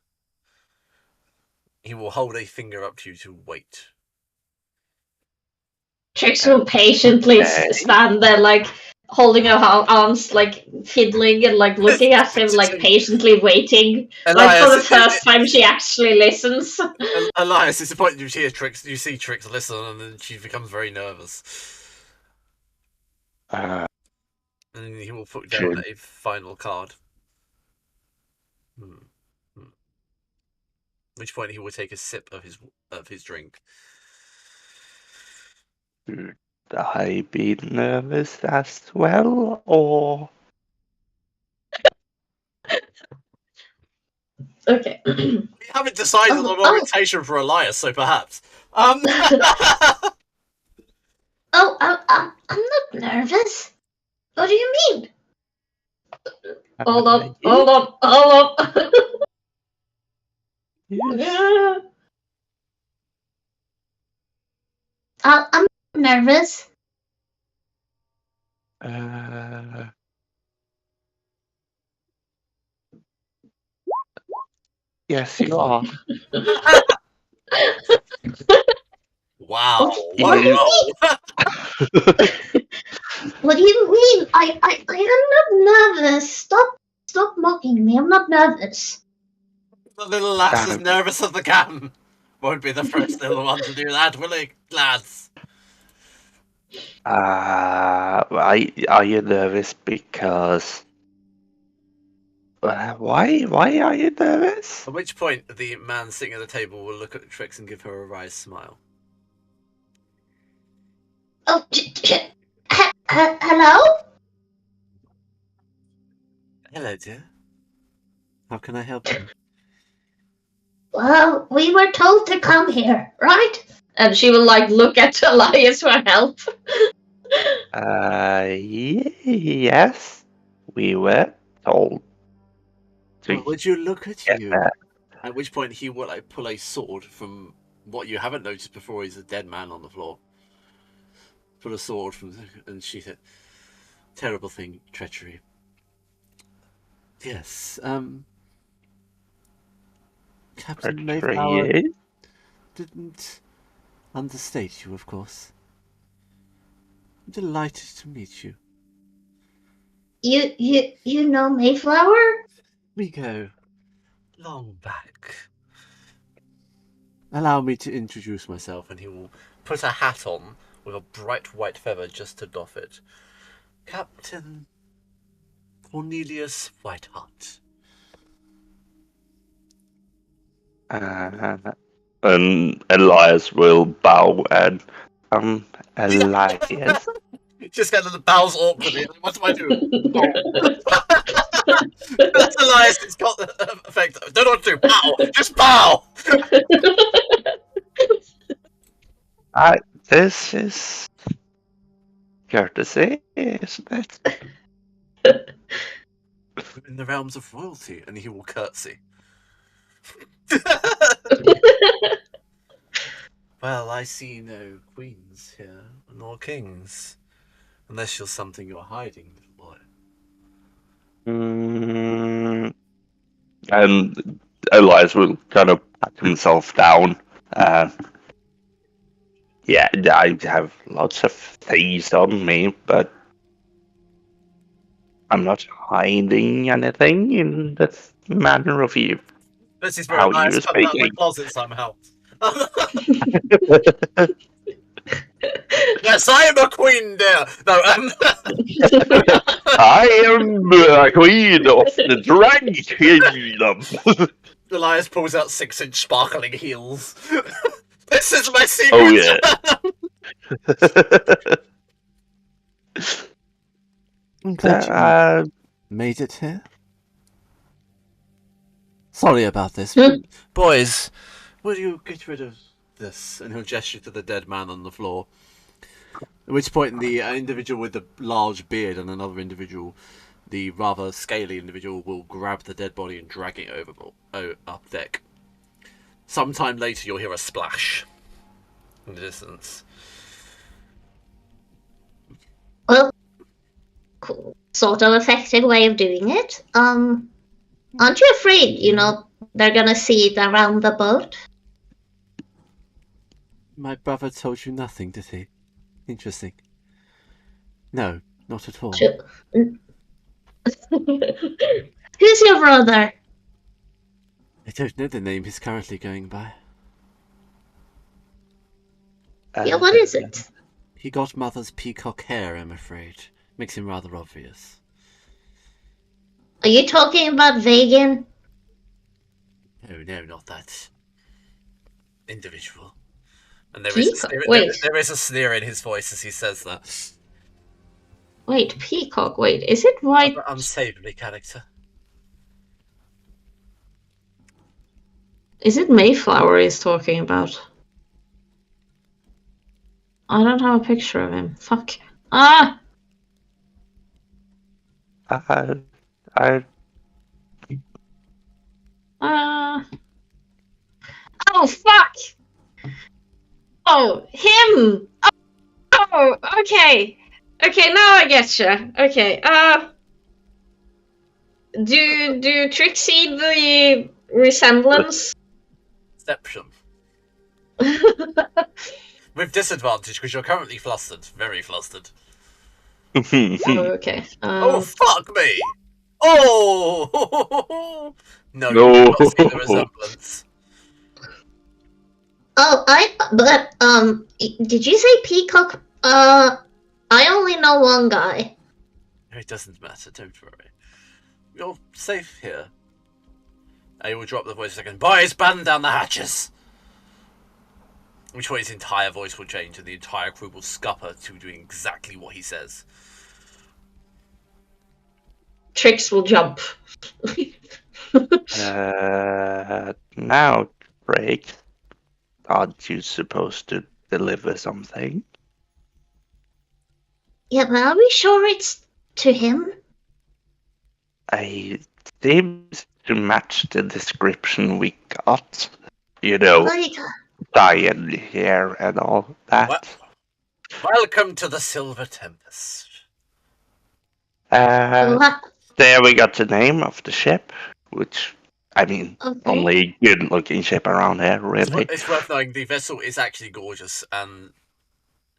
He will hold a finger up to you to wait. Trix will patiently stand there, like holding her arms, like fiddling and like looking at him, like patiently waiting. Like for the first time, she actually listens. Elias, it's the point you hear Trix, you see Trix listen, and then she becomes very nervous. And he will put down a final card. At which point he will take a sip of his drink. Should I be nervous as well, or? Okay. We haven't decided on an orientation for Elias, so perhaps. Oh, I'm not nervous. What do you mean? Hold on. Yes. I'm nervous. Yes, you are. Wow. What do you mean? What do you mean? I am not nervous. Stop mocking me. I'm not nervous. The little lass is nervous of the captain. Won't be the first little one to do that, will he, lads? Are you nervous because? Why are you nervous? At which point, the man sitting at the table will look at Trix and give her a wry smile. Oh, hello? Hello, dear. How can I help you? Well, we were told to come here, right? And she will like look at Elias for help. Yes, we were told. Would you look at you? At which point he will like pull a sword from what you haven't noticed before. He's a dead man on the floor. Pull a sword from and she said, "Terrible thing, treachery." Yes, Captain Mayflower didn't understate you, of course. I'm delighted to meet you. You know Mayflower? We go long back. Allow me to introduce myself, and he will put a hat on with a bright white feather just to doff it. Captain Cornelius Whiteheart. And Elias will bow and Elias. Just get the bows awkwardly. What do I do? That's Elias. It's got the effect. Don't know what to do. Bow. Just bow. This is courtesy, isn't it? In the realms of royalty, and he will curtsy. Well, I see no queens here, nor kings. Unless you're something you're hiding, little boy. And Elias will kind of pat himself down. Yeah, I have lots of things on me, but I'm not hiding anything in the manner of you. This is where How Elias you comes out of the speaking? closet somehow. Yes, I am a queen, dear. No, I am a queen of the Dragon Kingdom. Elias pulls out 6-inch sparkling heels. This is my secret. Oh yeah. Made it here. Sorry about this, boys. Will you get rid of this? And he'll gesture to the dead man on the floor. At which point, the individual with the large beard and another individual, the rather scaly individual, will grab the dead body and drag it over up deck. Sometime later, you'll hear a splash in the distance. Well, cool. Sort of effective way of doing it. Aren't you afraid, they're gonna see it around the boat? My brother told you nothing, did he? Interesting. No, not at all. Who's your brother? I don't know the name he's currently going by. Yeah, what is it? He got Mother's peacock hair, I'm afraid. Makes him rather obvious. Are you talking about vegan? No, not that individual. And there is a sneer in his voice as he says that. Wait, peacock. Wait, is it white? An unsavory character. Is it Mayflower he's talking about? I don't have a picture of him. Fuck. Ah! Oh, fuck! Oh, him! Oh, okay. Okay, now I get you. Okay, do Trix see the resemblance? Deception. With disadvantage, because you're currently flustered. Very flustered. Oh, okay. Oh, fuck me! Oh! No, you do not see the resemblance. Oh, did you say peacock? I only know one guy. It doesn't matter, don't worry. You're safe here. I will drop the voice a second. Boys, batten down the hatches! Which way his entire voice will change and the entire crew will scupper to doing exactly what he says. Trix will jump. Now, Drake, aren't you supposed to deliver something? Yeah, but are we sure it's to him? It seems to match the description we got. You know, giant hair and all that. Welcome to the Silver Tempest. There we got the name of the ship, which, I mean, only good-looking ship around here, really. It's worth knowing the vessel is actually gorgeous, and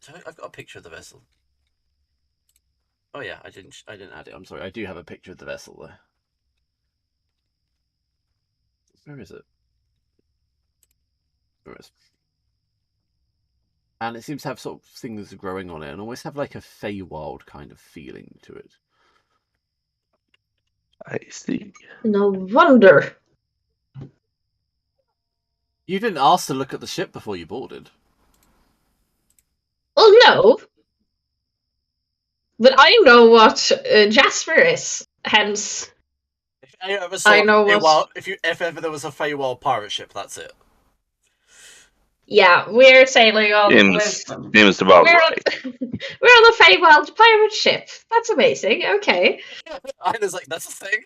I've got a picture of the vessel. Oh yeah, I didn't add it. I'm sorry. I do have a picture of the vessel though. Where is it? Where is it? And it seems to have sort of things growing on it, and almost have like a Feywild kind of feeling to it. I see. No wonder. You didn't ask to look at the ship before you boarded. Oh no. But I know what Jasper is. Hence, I know what. If ever there was a Feywild pirate ship, that's it. Yeah, we're sailing on. Seems about right. We're on a Feywild pirate ship. That's amazing. Okay. I was like, that's a thing.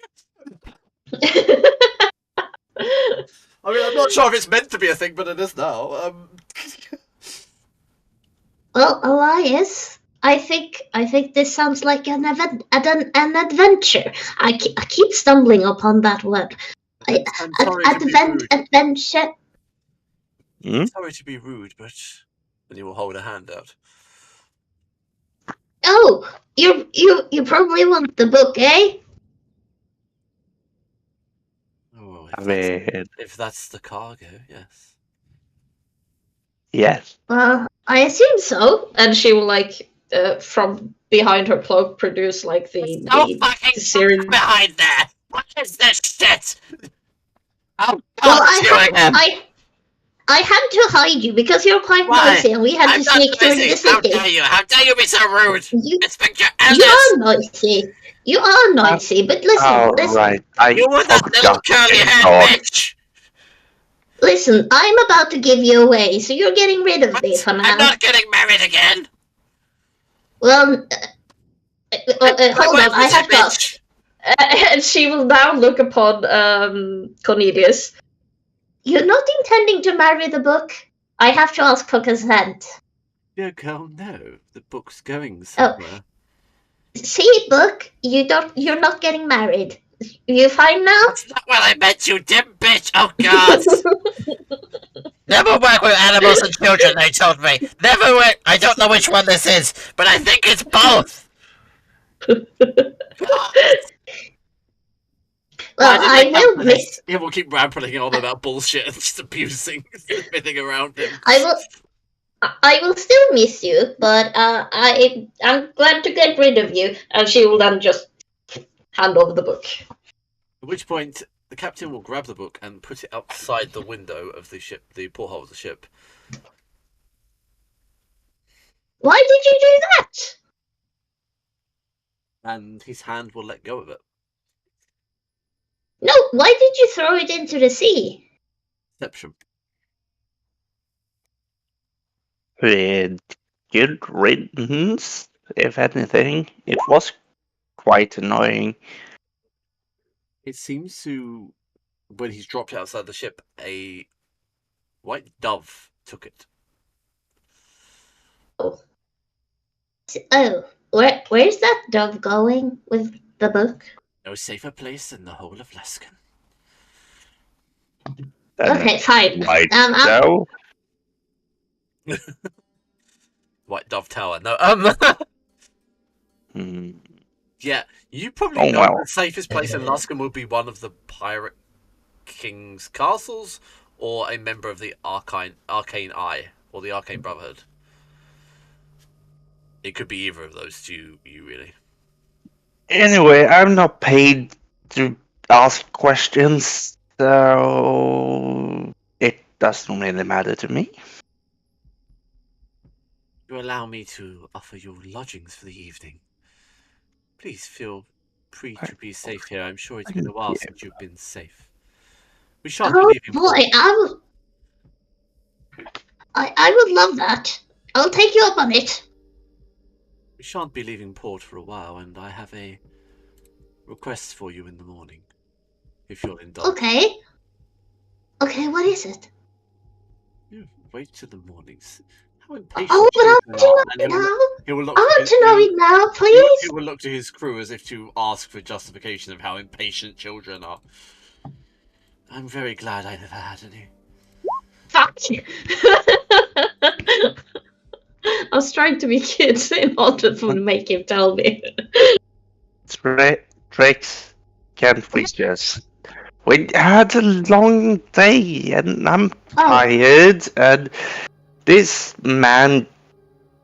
I mean, I'm not sure if it's meant to be a thing, but it is now. Well, Elias, I think this sounds like an adventure. I keep stumbling upon that word. Adventure. Sorry to be rude, but and you will hold a hand out. Oh, you probably want the book, eh? Oh, if that's the cargo, yes. Yes. Well, I assume so. And she will from behind her cloak produce No fucking series behind there. What is this shit? Oh, well, I had to hide you because you're quite noisy, and we had to sneak through the city. How dare you? How dare you be so rude? Inspector Ellis! You are noisy. You are noisy, but listen, listen. Right. You were that little curly-haired bitch! Listen, I'm about to give you away, so you're getting rid of me for now. I'm not getting married again! Well, hold on, I have to ask. And she will now look upon Cornelius. You're not intending to marry the book? I have to ask for consent. No, girl, no. The book's going somewhere. See, book, you're not getting married. You fine now? That's not what I meant, you dim bitch! Oh, God! Never work with animals and children, they told me. Never work. I don't know which one this is, but I think it's both. Well, I will miss. He will keep rambling on about bullshit and just abusing everything around him. I will still miss you, but I'm glad to get rid of you. And she will then just hand over the book. At which point, the captain will grab the book and put it outside the window of the ship, the porthole of the ship. Why did you do that? And his hand will let go of it. No, why did you throw it into the sea? Deception. With good riddance, if anything. It was quite annoying. It seems to, when he's dropped outside the ship, a white dove took it. Oh, where's that dove going with the book? No safer place than the whole of Lescan. Okay, fine. White dove? White Dove Tower. No, Yeah, you probably know the safest place in Luskan would be one of the Pirate King's castles, or a member of the Arcane Eye, or the Arcane Brotherhood. It could be either of those two, you really. Anyway, I'm not paid to ask questions, so it doesn't really matter to me. You allow me to offer you lodgings for the evening. Please feel free to be safe here. I'm sure it's been a while since you've been safe. We shan't be leaving. Boy, I would love that. I'll take you up on it. We shan't be leaving port for a while, and I have a request for you in the morning, if you'll indulge. Okay. Okay, what is it? You wait till the mornings. How impatient! Oh, but I want to know it now. I want to know it now, please. He will look to his crew as if to ask for justification of how impatient children are. I'm very glad I never had any. Fuck you. I was trying to be kids in order to make him tell me. Trix, can't we just... We had a long day, and I'm tired, and this man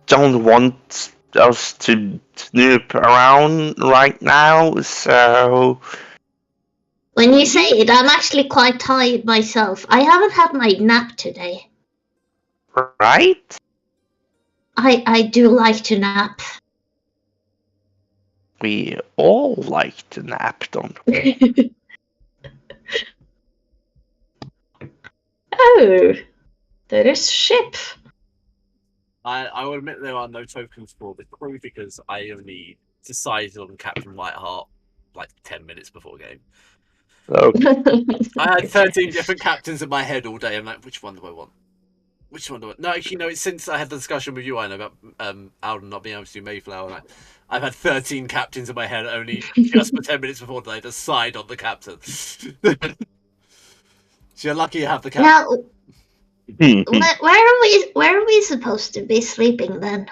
don't want us to snoop around right now, so... When you say it, I'm actually quite tired myself. I haven't had my nap today. Right? I do like to nap. we all like to nap, don't we? Oh, there is ship. I will admit there are no tokens for the crew because I only decided on Captain Whiteheart like 10 minutes before game. Okay. I had 13 different captains in my head all day. I'm like, which one do I want? Which one do I? No, actually, no. It's since I had the discussion with you, I know about Alden not being able to do Mayflower. And I've had 13 captains in my head only just for 10 minutes before I decide on the captain. So you're lucky you have the captain. Now, where are we supposed to be sleeping then?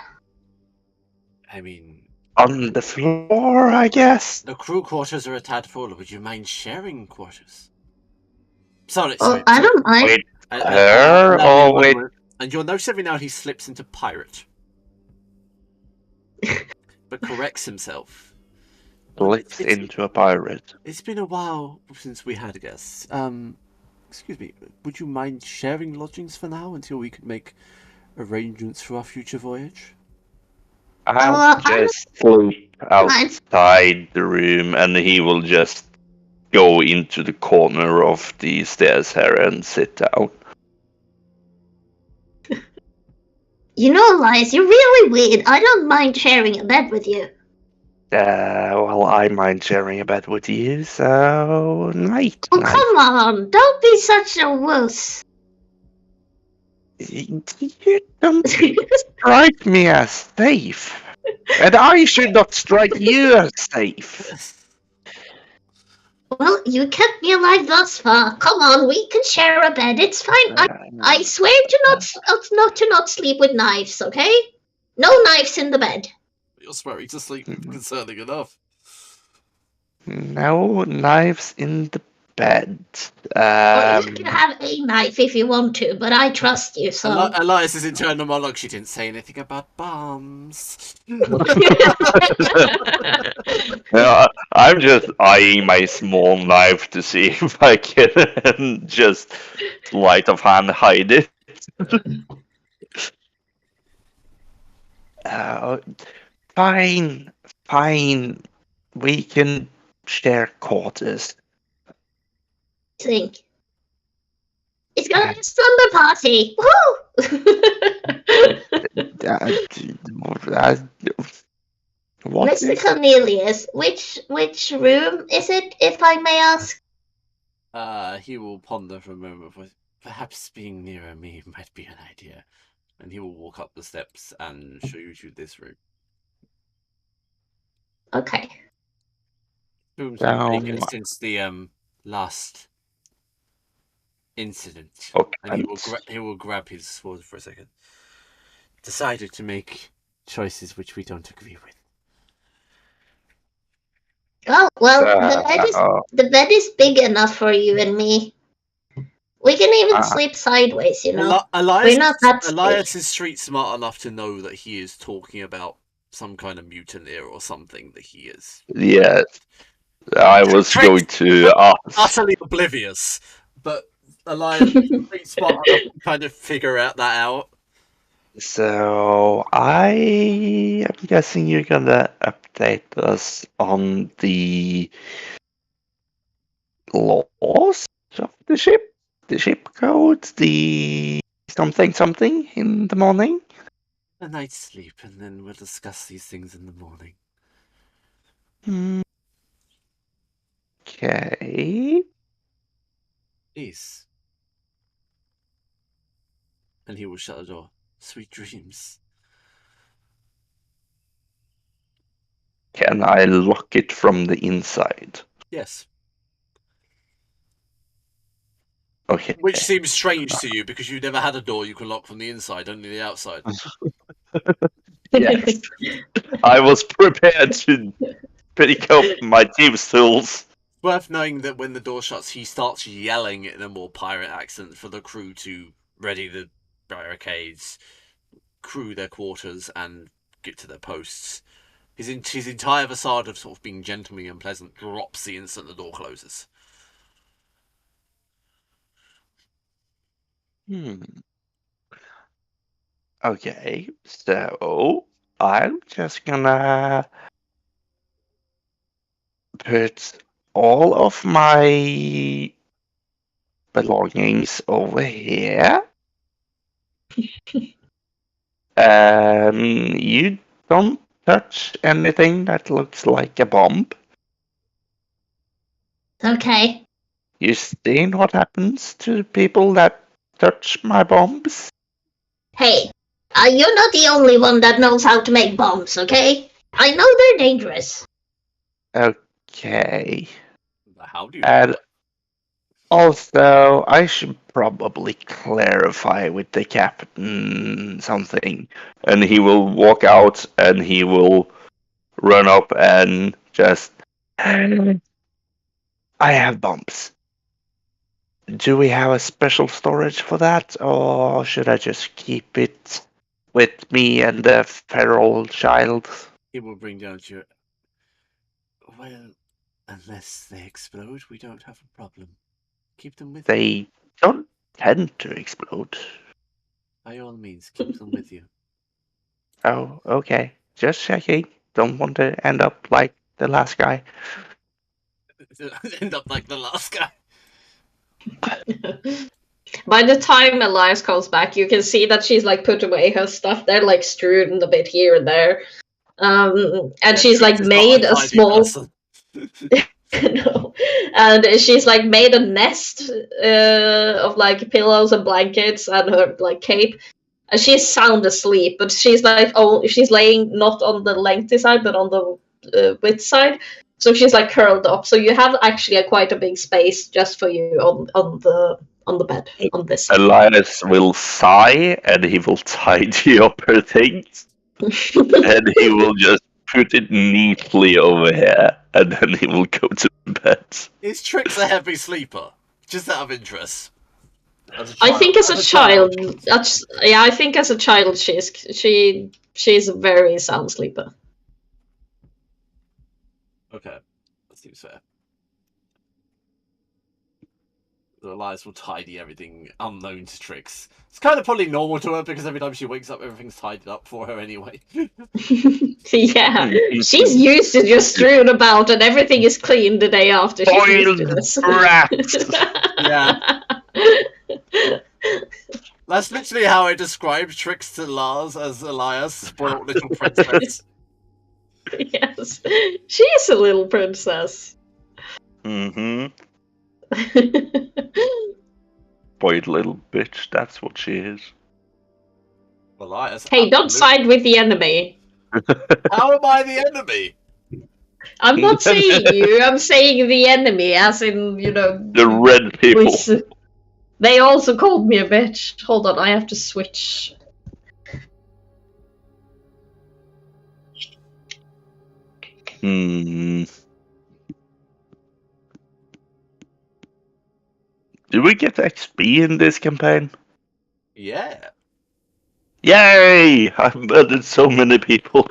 I mean, On the floor, I guess. the crew quarters are a tad full. Would you mind sharing quarters? Sorry, Oh, I don't mind. Wait, allow me or one wait. word. And you'll notice every now and he slips into pirate, but corrects himself. Slips into a pirate. It's been a while since we had a guest. Excuse me, would you mind sharing lodgings for now until we could make arrangements for our future voyage? I'll just sleep outside the room, and he will just go into the corner of the stairs here and sit down. You know, Elias, you're really weird. I don't mind sharing a bed with you. Well, I mind sharing a bed with you, so night. Oh, come on. Don't be such a wuss. You don't strike me as safe. And I should not strike you as safe. Well, you kept me alive thus far. Come on, we can share a bed. It's fine. I swear to not sleep with knives, okay? No knives in the bed. You're swearing to sleep concerning enough. No knives in the bed. Well, you can have a knife if you want to, but I trust you, so... Elias's internal monologue, she didn't say anything about bombs. I'm just eyeing my small knife to see if I can just sleight of hand hide it. Fine. We can share quarters. Think. It's gonna be a slumber party! Woo! What Mr. is- Cornelius, which room is it, if I may ask? He will ponder for a moment. Perhaps being nearer me might be an idea. And he will walk up the steps and show you to this room. Okay. Room's been vacant since the last incident. And he will grab his sword for a second. Decided to make choices which we don't agree with. Oh, well, the bed is big enough for you and me. We can even sleep sideways, you know. We're not that Elias is street smart enough to know that he is talking about some kind of mutineer or something that he is. Yes. I was going to ask. Utterly oblivious. But Elias is street smart enough to kind of figure that out. So I am guessing you're gonna update us on the laws of the ship code, the something in the morning. A night's sleep, and then we'll discuss these things in the morning. Okay. Please. And he will shut the door. Sweet dreams. Can I lock it from the inside? Yes. Okay. Which seems strange to you because you never had a door you can lock from the inside, only the outside. Yes. I was prepared to pick up my team's tools. Worth knowing that when the door shuts, he starts yelling in a more pirate accent for the crew to ready the barricades, crew their quarters, and get to their posts. His entire facade of sort of being gentlemanly and pleasant drops the instant the door closes. Okay, so I'm just gonna put all of my belongings over here. You don't touch anything that looks like a bomb. Okay. You seen what happens to people that touch my bombs? Hey, you're not the only one that knows how to make bombs, okay? I know they're dangerous. Okay. How do you? And also, I should probably clarify with the captain something. And he will walk out and he will run up and just. I have bombs. Do we have a special storage for that, or should I just keep it with me and the feral child? It will bring down to your. Well, unless they explode, we don't have a problem. Keep them with you. They don't tend to explode. By all means, keep them with you. Oh, okay. Just checking. Don't want to end up like the last guy. End up like the last guy. By the time Elias comes back, you can see that she's like put away her stuff. They're like strewn a bit here and there. And she's like made a small. No. And she's like made a nest of like pillows and blankets and her like cape. And she's sound asleep, but she's like she's laying not on the lengthy side but on the width side. So she's like curled up. So you have actually quite a big space just for you on the bed on this side. Elias will sigh and he will tidy up her things. And he will just put it neatly over here, and then he will go to bed. Is Trix a heavy sleeper? Just out of interest. I think as a child, I think as a child she's a very sound sleeper. Okay, that seems fair. The Elias will tidy everything unknown to Trix. It's kind of probably normal to her because every time she wakes up, everything's tidied up for her anyway. Yeah, she's used to just strewn about and everything is clean the day after. She's used to this. Yeah. That's literally how I described Trix to Lars as Elias, spoiled little princess. Yes, she's a little princess. Mm-hmm. Spoiled little bitch, that's what she is. Elias. Hey, don't side with the enemy. How am I the enemy? I'm not saying you, I'm saying the enemy, as in, you know... The red people. They also called me a bitch. Hold on, I have to switch. Do we get XP in this campaign? Yeah. Yay! I've murdered so many people.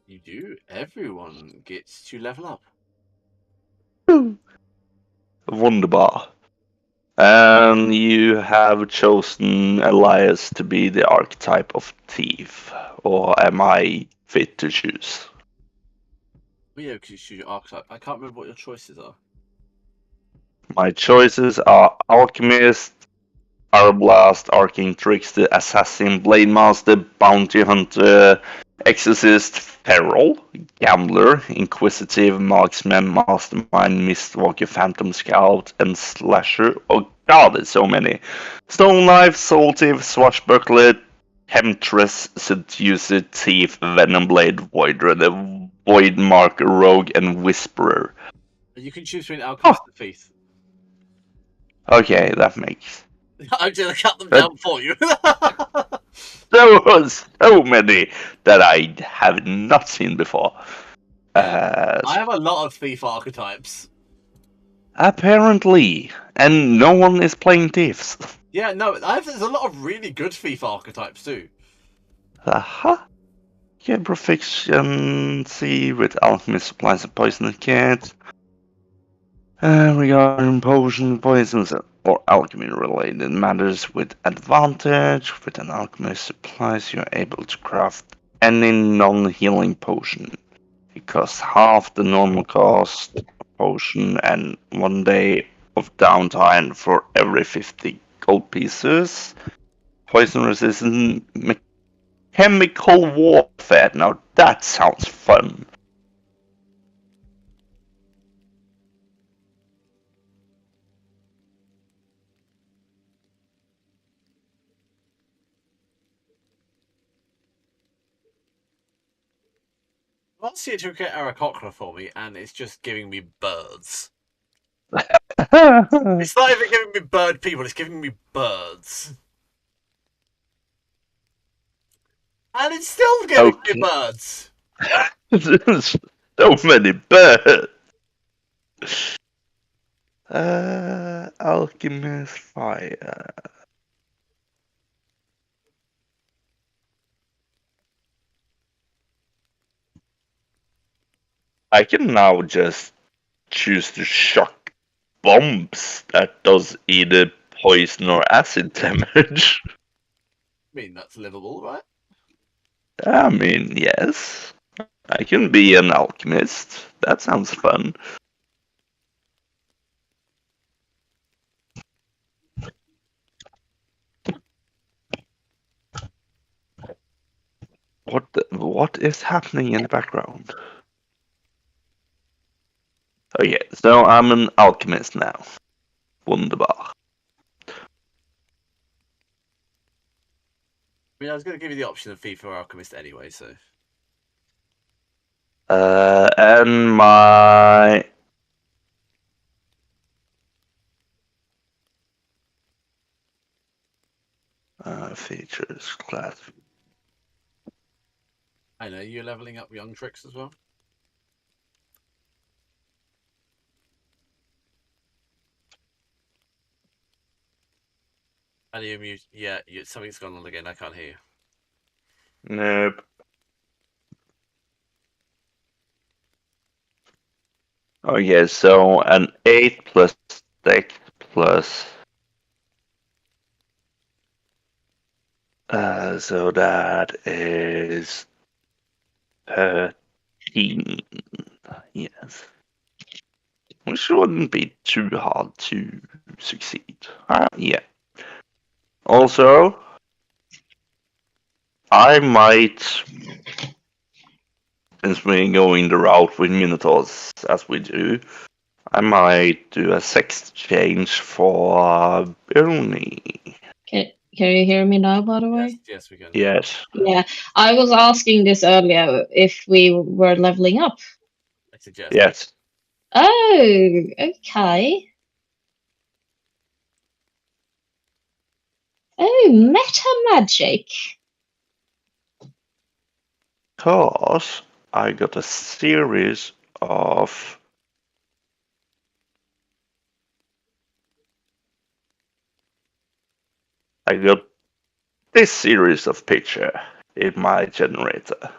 You do. Everyone gets to level up. Wunderbar. And you have chosen Elias to be the archetype of thief. Or am I fit to choose? Well, yeah, because you choose your archetype. I can't remember what your choices are. My choices are Alchemist, Arblast, Arcane Trickster, Assassin, Blade Master, Bounty Hunter, Exorcist, Feral, Gambler, Inquisitive, Marksman, Mastermind, Mistwalker, Phantom Scout, and Slasher. Oh god, there's so many. Stone Knife, Soul Thief, Swashbuckler, Temptress, Seducer, Thief, Venom Blade, Void Runner, Void Marker, Rogue, and Whisperer. You can choose between Alchemist and Thief. Okay, that makes... I'm gonna cut them down for you. There was so many that I have not seen before. I have a lot of thief archetypes. Apparently, and no one is playing thieves. Yeah, no, there's a lot of really good thief archetypes too. Aha. Yeah, proficiency with alchemy supplies and poison kit. Regarding potion, poisons, or alchemy-related matters with advantage. With an alchemist supplies, you're able to craft any non-healing potion. costs half the normal cost potion and 1 day of downtime for every 50 gold pieces. Poison resistant chemical warfare. Now that sounds fun. I've asked you to get Aarakocra for me, and it's just giving me birds. It's not even giving me bird people, it's giving me birds. And it's still giving me birds. There's so many birds. Alchemist fire. I can now just choose to shock bombs that does either poison or acid damage. I mean, that's livable, right? I mean, yes. I can be an alchemist. That sounds fun. What is happening in the background? Okay, so I'm an alchemist now. Wunderbar. I mean, I was going to give you the option of FIFA or Alchemist anyway, so. And my features class. I know, you're leveling up young Trix as well. And you're mute. Yeah, something's gone on again. I can't hear you. Nope. Okay, so an 8 plus dex plus. So that is 13. Yes. Which wouldn't be too hard to succeed. Yeah. Also, I might, since we're going the route with Minotaurs as we do, I might do a sex change for Brony. Can you hear me now, by the way? Yes, we can. Yes. Yeah, I was asking this earlier if we were leveling up. I suggest. Yes. Oh, okay. Oh, meta magic. Because I got a series of I got this series of picture in my generator.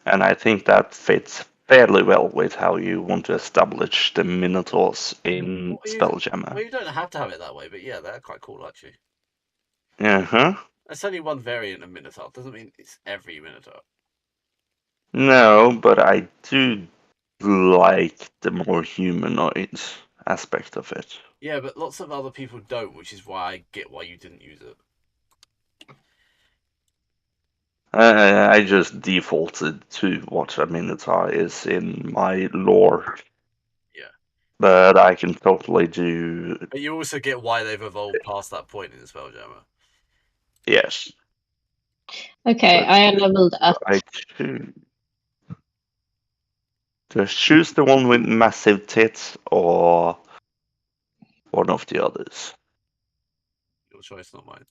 And I think that fits fairly well with how you want to establish the Minotaurs in Spelljammer. Well, you don't have to have it that way, but yeah, they're quite cool, actually. Uh-huh. It's only one variant of Minotaur. Doesn't mean it's every Minotaur. No, but I do like the more humanoid aspect of it. Yeah, but lots of other people don't, which is why I get why you didn't use it. I just defaulted to what a Minotaur is in my lore. Yeah. But I can totally do... But you also get why they've evolved past that point in the Spelljammer. Yes. Okay, But I leveled up. I choose... Just choose the one with massive tits or one of the others. Your choice, not mine.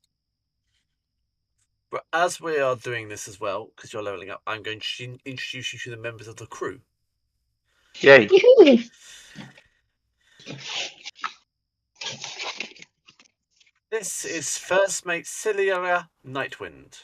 But as we are doing this as well, because you're leveling up, I'm going to introduce you to the members of the crew. Yay. This is First Mate Cilia Nightwind.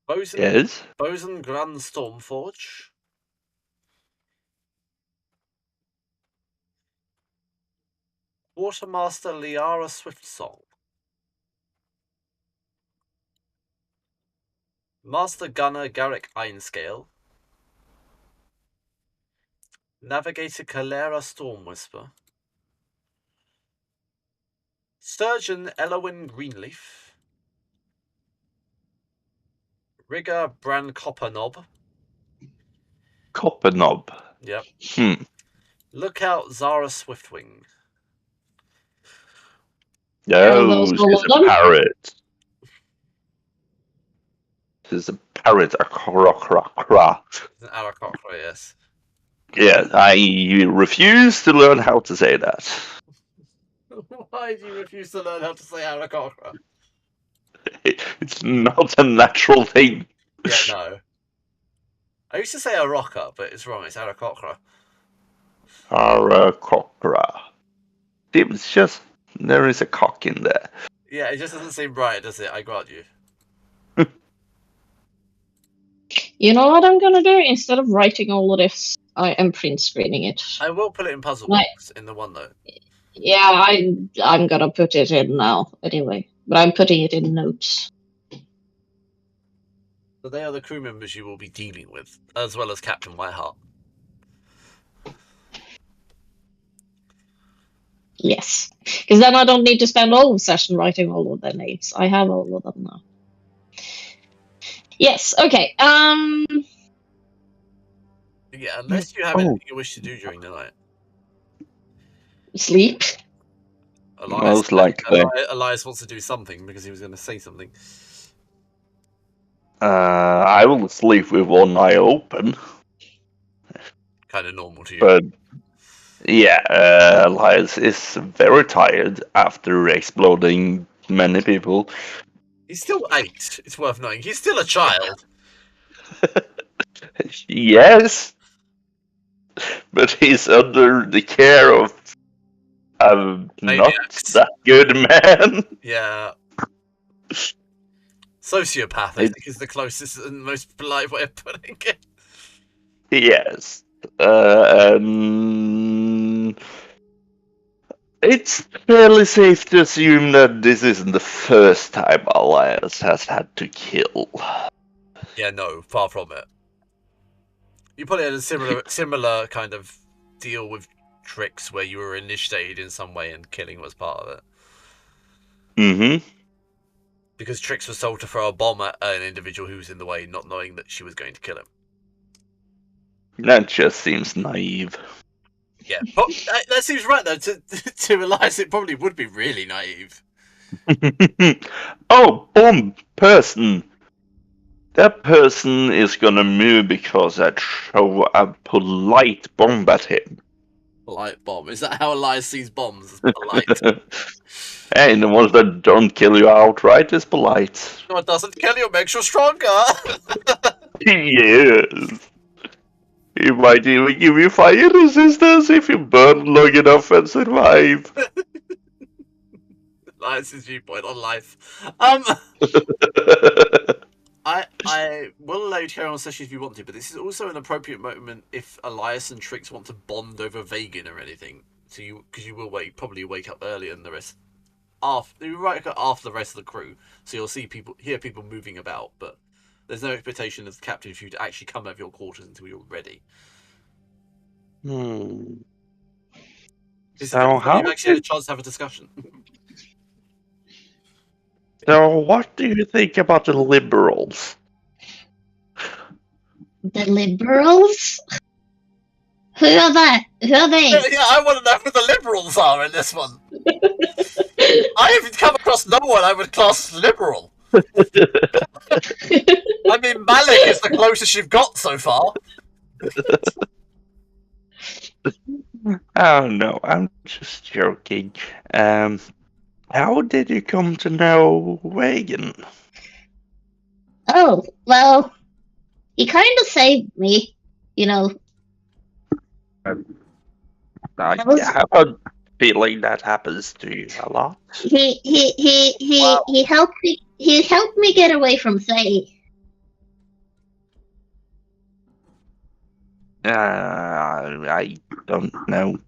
Bosun, Yes. Bosun Grand Stormforge. Quartermaster Liara Swiftsong. Master Gunner Garrick Einscale. Navigator Calera Stormwhisper. Surgeon Elowin Greenleaf. Rigger Bran Copperknob. Copperknob. Yep. Hmm. Lookout Zara Swiftwing. Oh, those she's all of a them? parrot. She's a parrot. A cra. It's an Aarakocra, yes. Yeah, I refuse to learn how to say that. Why do you refuse to learn how to say Aarakocra? It's not a natural thing. Yeah, no. I used to say Araka, but it's wrong. It's Aarakocra. Aarakocra. It's just there is a cock in there. Yeah, it just doesn't seem right, does it? I grant you. You know what I'm gonna do? Instead of writing all of this, I am print screening it. I will put it in Puzzlebox in the OneNote. Yeah, I'm gonna put it in now anyway. But I'm putting it in notes. So they are the crew members you will be dealing with, as well as Captain Whiteheart. Yes. Because then I don't need to spend all the session writing all of their names. I have all of them now. Yes, okay. Yeah, unless you have anything you wish to do during the night. Sleep. Most likely. Elias wants to do something because he was going to say something. I will sleep with one eye open. Kind of normal to you. But yeah, Elias is very tired after exploding many people. He's still 8, it's worth knowing. He's still a child. Yes, but he's under the care of a not Maniacs. that good man. Yeah. Sociopath, I think, is the closest and most polite way of putting it. Yes. It's fairly safe to assume that this isn't the first time Elias has had to kill. Yeah, no, far from it. You probably had a similar kind of deal with Trix where you were initiated in some way and killing was part of it. Mm-hmm. Because Trix was told to throw a bomb at an individual who was in the way, not knowing that she was going to kill him. That just seems naive. Yeah, that seems right though. To Elias, it probably would be really naive. Oh, bomb person. That person is gonna move because I throw a polite bomb at him. Polite bomb. Is that how Elias sees bombs? As polite? Hey, the ones that don't kill you outright is polite. No, it doesn't kill you, it makes you stronger. Yes. He might even give you fire resistance if you burn long enough and survive. Elias's viewpoint on life. I will allow you to carry on sessions if you want to, but this is also an appropriate moment if Elias and Trix want to bond over Vegan or anything. So because you will probably wake up earlier than the rest. After the rest of the crew, so you'll hear people moving about, but there's no expectation as the captain for you to actually come out of your quarters until you're ready. So how you've actually had a chance to have a discussion. So what do you think about the liberals? The liberals? Who are that? Who are they? Yeah, I want to know who the liberals are in this one. I haven't come across no one I would class as liberal. I mean, Malik is the closest you've got so far. Oh no, I'm just joking. How did you come to know Reagan? Oh, well, he kind of saved me, you know. I have a feeling that happens to you a lot. He helped me. He helped me get away from Faye. I don't know.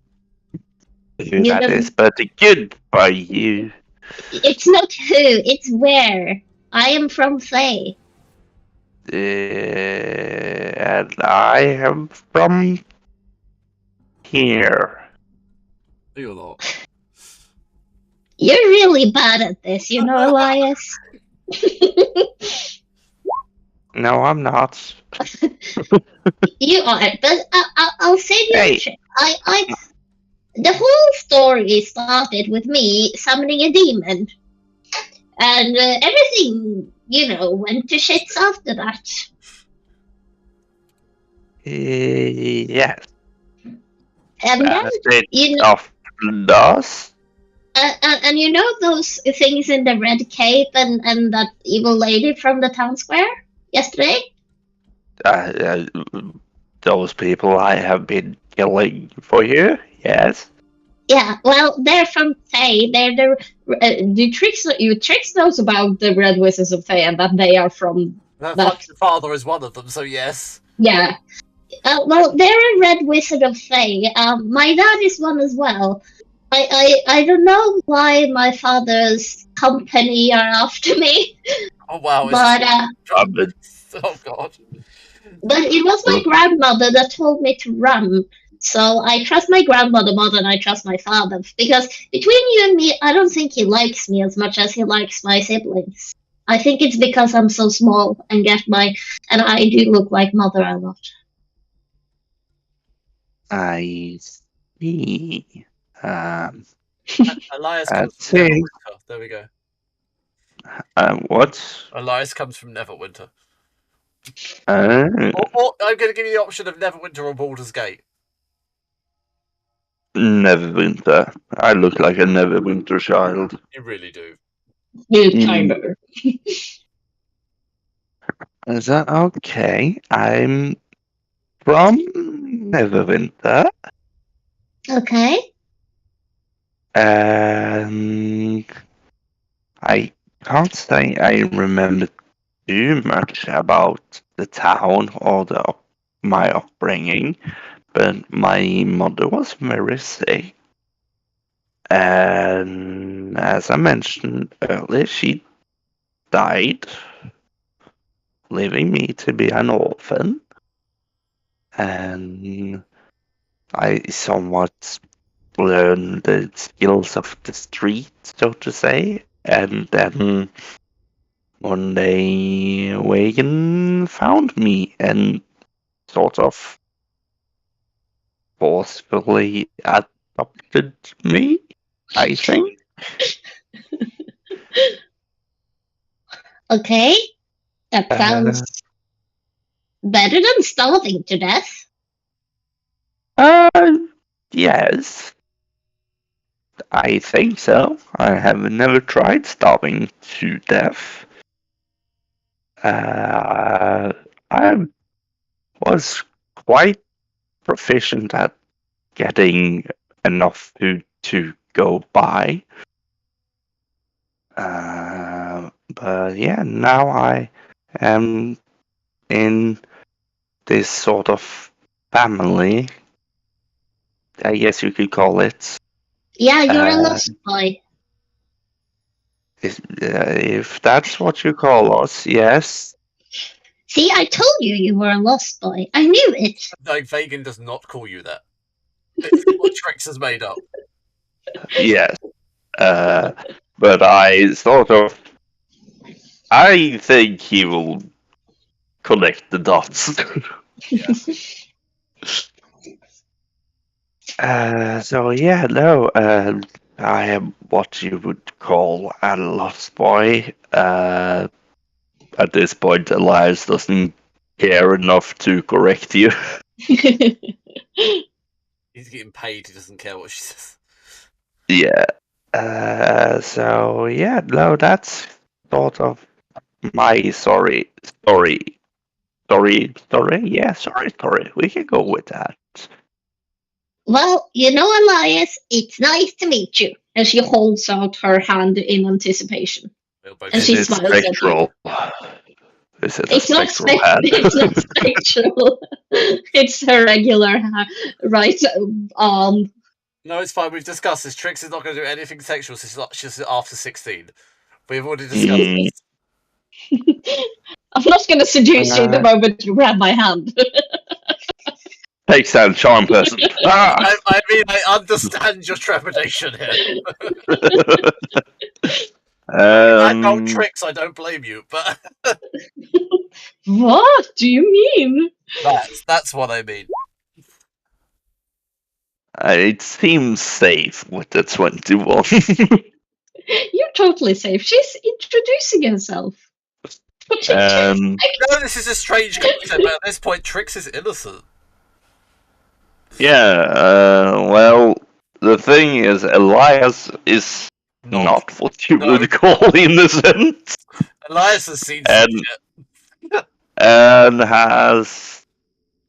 That is pretty good for you. It's not who, it's where. I am from Faye. And I am from here. You're not. You're really bad at this, you know, Elias. No, I'm not. You are, but I'll save you Hey. a trick. The whole story started with me summoning a demon. And everything, went to shits after that. Yes. And then, As it you know, often does. and you know those things in the red cape and that evil lady from the town square yesterday? Those people I have been killing for you, yes. Yeah, well, they're from Faye. They're Trix knows about the Red Wizards of Fae and that they are from Her that. fucking father is one of them, so yes. Yeah. well, they're a red wizard of Fae. My dad is one as well. I don't know why my father's company are after me, Oh wow, but oh god. but it was my grandmother that told me to run. So I trust my grandmother more than I trust my father, because between you and me, I don't think he likes me as much as he likes my siblings. I think it's because I'm so small and I do look like mother a lot. I see. Elias I comes from see. Neverwinter. There we go. What? Elias comes from Neverwinter. Uh, Or I'm going to give you the option of Neverwinter or Baldur's Gate. Neverwinter. I look like a Neverwinter child. You really do. You kind of. Is that okay? I'm from Neverwinter, Okay. and I can't say I remember too much about the town or my upbringing, but my mother was very sick. And as I mentioned earlier, she died, leaving me to be an orphan. And I somewhat learned the skills of the street, so to say. And then one day, Wagon found me and sort of forcefully adopted me, I think. Okay. That sounds better than starving to death. Yes. I think so. I have never tried starving to death. I was quite proficient at getting enough food to go by. But yeah, now I am in this sort of family, I guess you could call it. Yeah, you're a lost boy. If that's what you call us, yes. See, I told you were a lost boy. I knew it. No, Vagan does not call you that. It's what Trix has made up. Yes. But I think he will connect the dots. So yeah, no, I am what you would call a lost boy. At this point, Elias doesn't care enough to correct you. He's getting paid, he doesn't care what she says. Yeah. So yeah, no, that's sort of my story. Yeah, story. We can go with that. Well, you know, Elias, it's nice to meet you. And she holds out her hand in anticipation. And she Is it smiles at you. spectral? Is it a It's not spectral hand? it's not spectral. It's her regular right arm. No, it's fine. We've discussed this. Trix is not going to do anything sexual. She's after 16. We've already discussed this. I'm not going to seduce you the moment you grab my hand. Takes that charm person. I mean, I understand your trepidation here. I know Trix, I don't blame you, but... What do you mean? That's what I mean. It seems safe with the 21. You're totally safe. She's introducing herself. Um, No, this is a strange concept, but at this point, Trix is innocent. Yeah, well, the thing is, Elias is not what you would call innocent. Elias has seen some shit. And has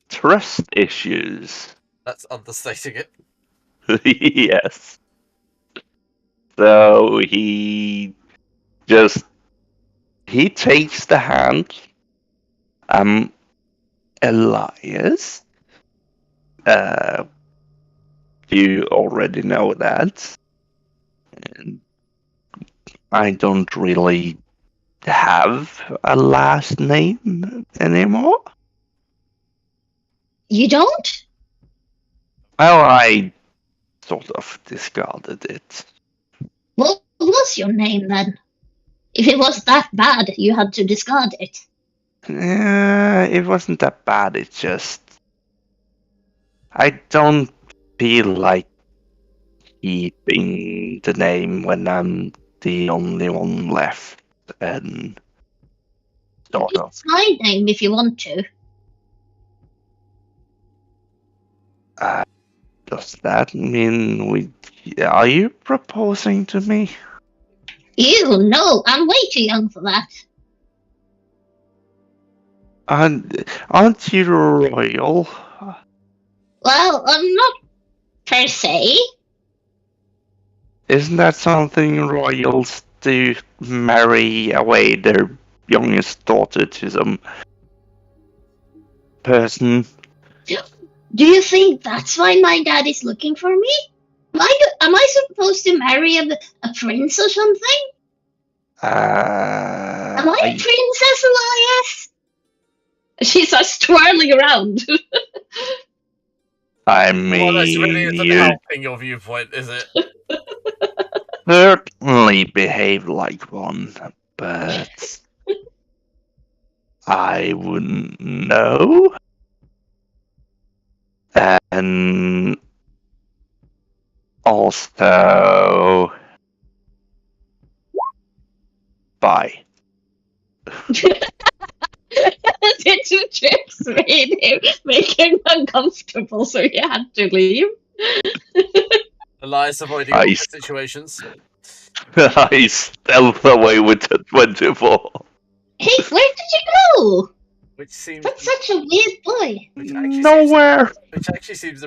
trust issues. That's understating it. Yes. So he takes the hand. Elias. You already know that. And I don't really have a last name anymore. You don't? Well, I sort of discarded it. What was your name then? If it was that bad, you had to discard it. It wasn't that bad, it's just... I don't feel like keeping the name when I'm the only one left, and... sort of. It's my name if you want to. Does that mean are you proposing to me? Ew, no, I'm way too young for that. Aren't you royal? Well, I'm not per se. Isn't that something royals do, marry away their youngest daughter to some person? Do you think that's why my dad is looking for me? Am I supposed to marry a prince or something? Am I a princess, Elias? She starts twirling around. I mean, Well, this really isn't helping your viewpoint, is it? certainly behave like one, but I wouldn't know. And also, bye. Did you Trix make him uncomfortable, so he had to leave? Elias avoiding all situations. I stealth away with the 24. Hey, where did you go? Which seems... That's such a weird boy. Nowhere. Which actually seems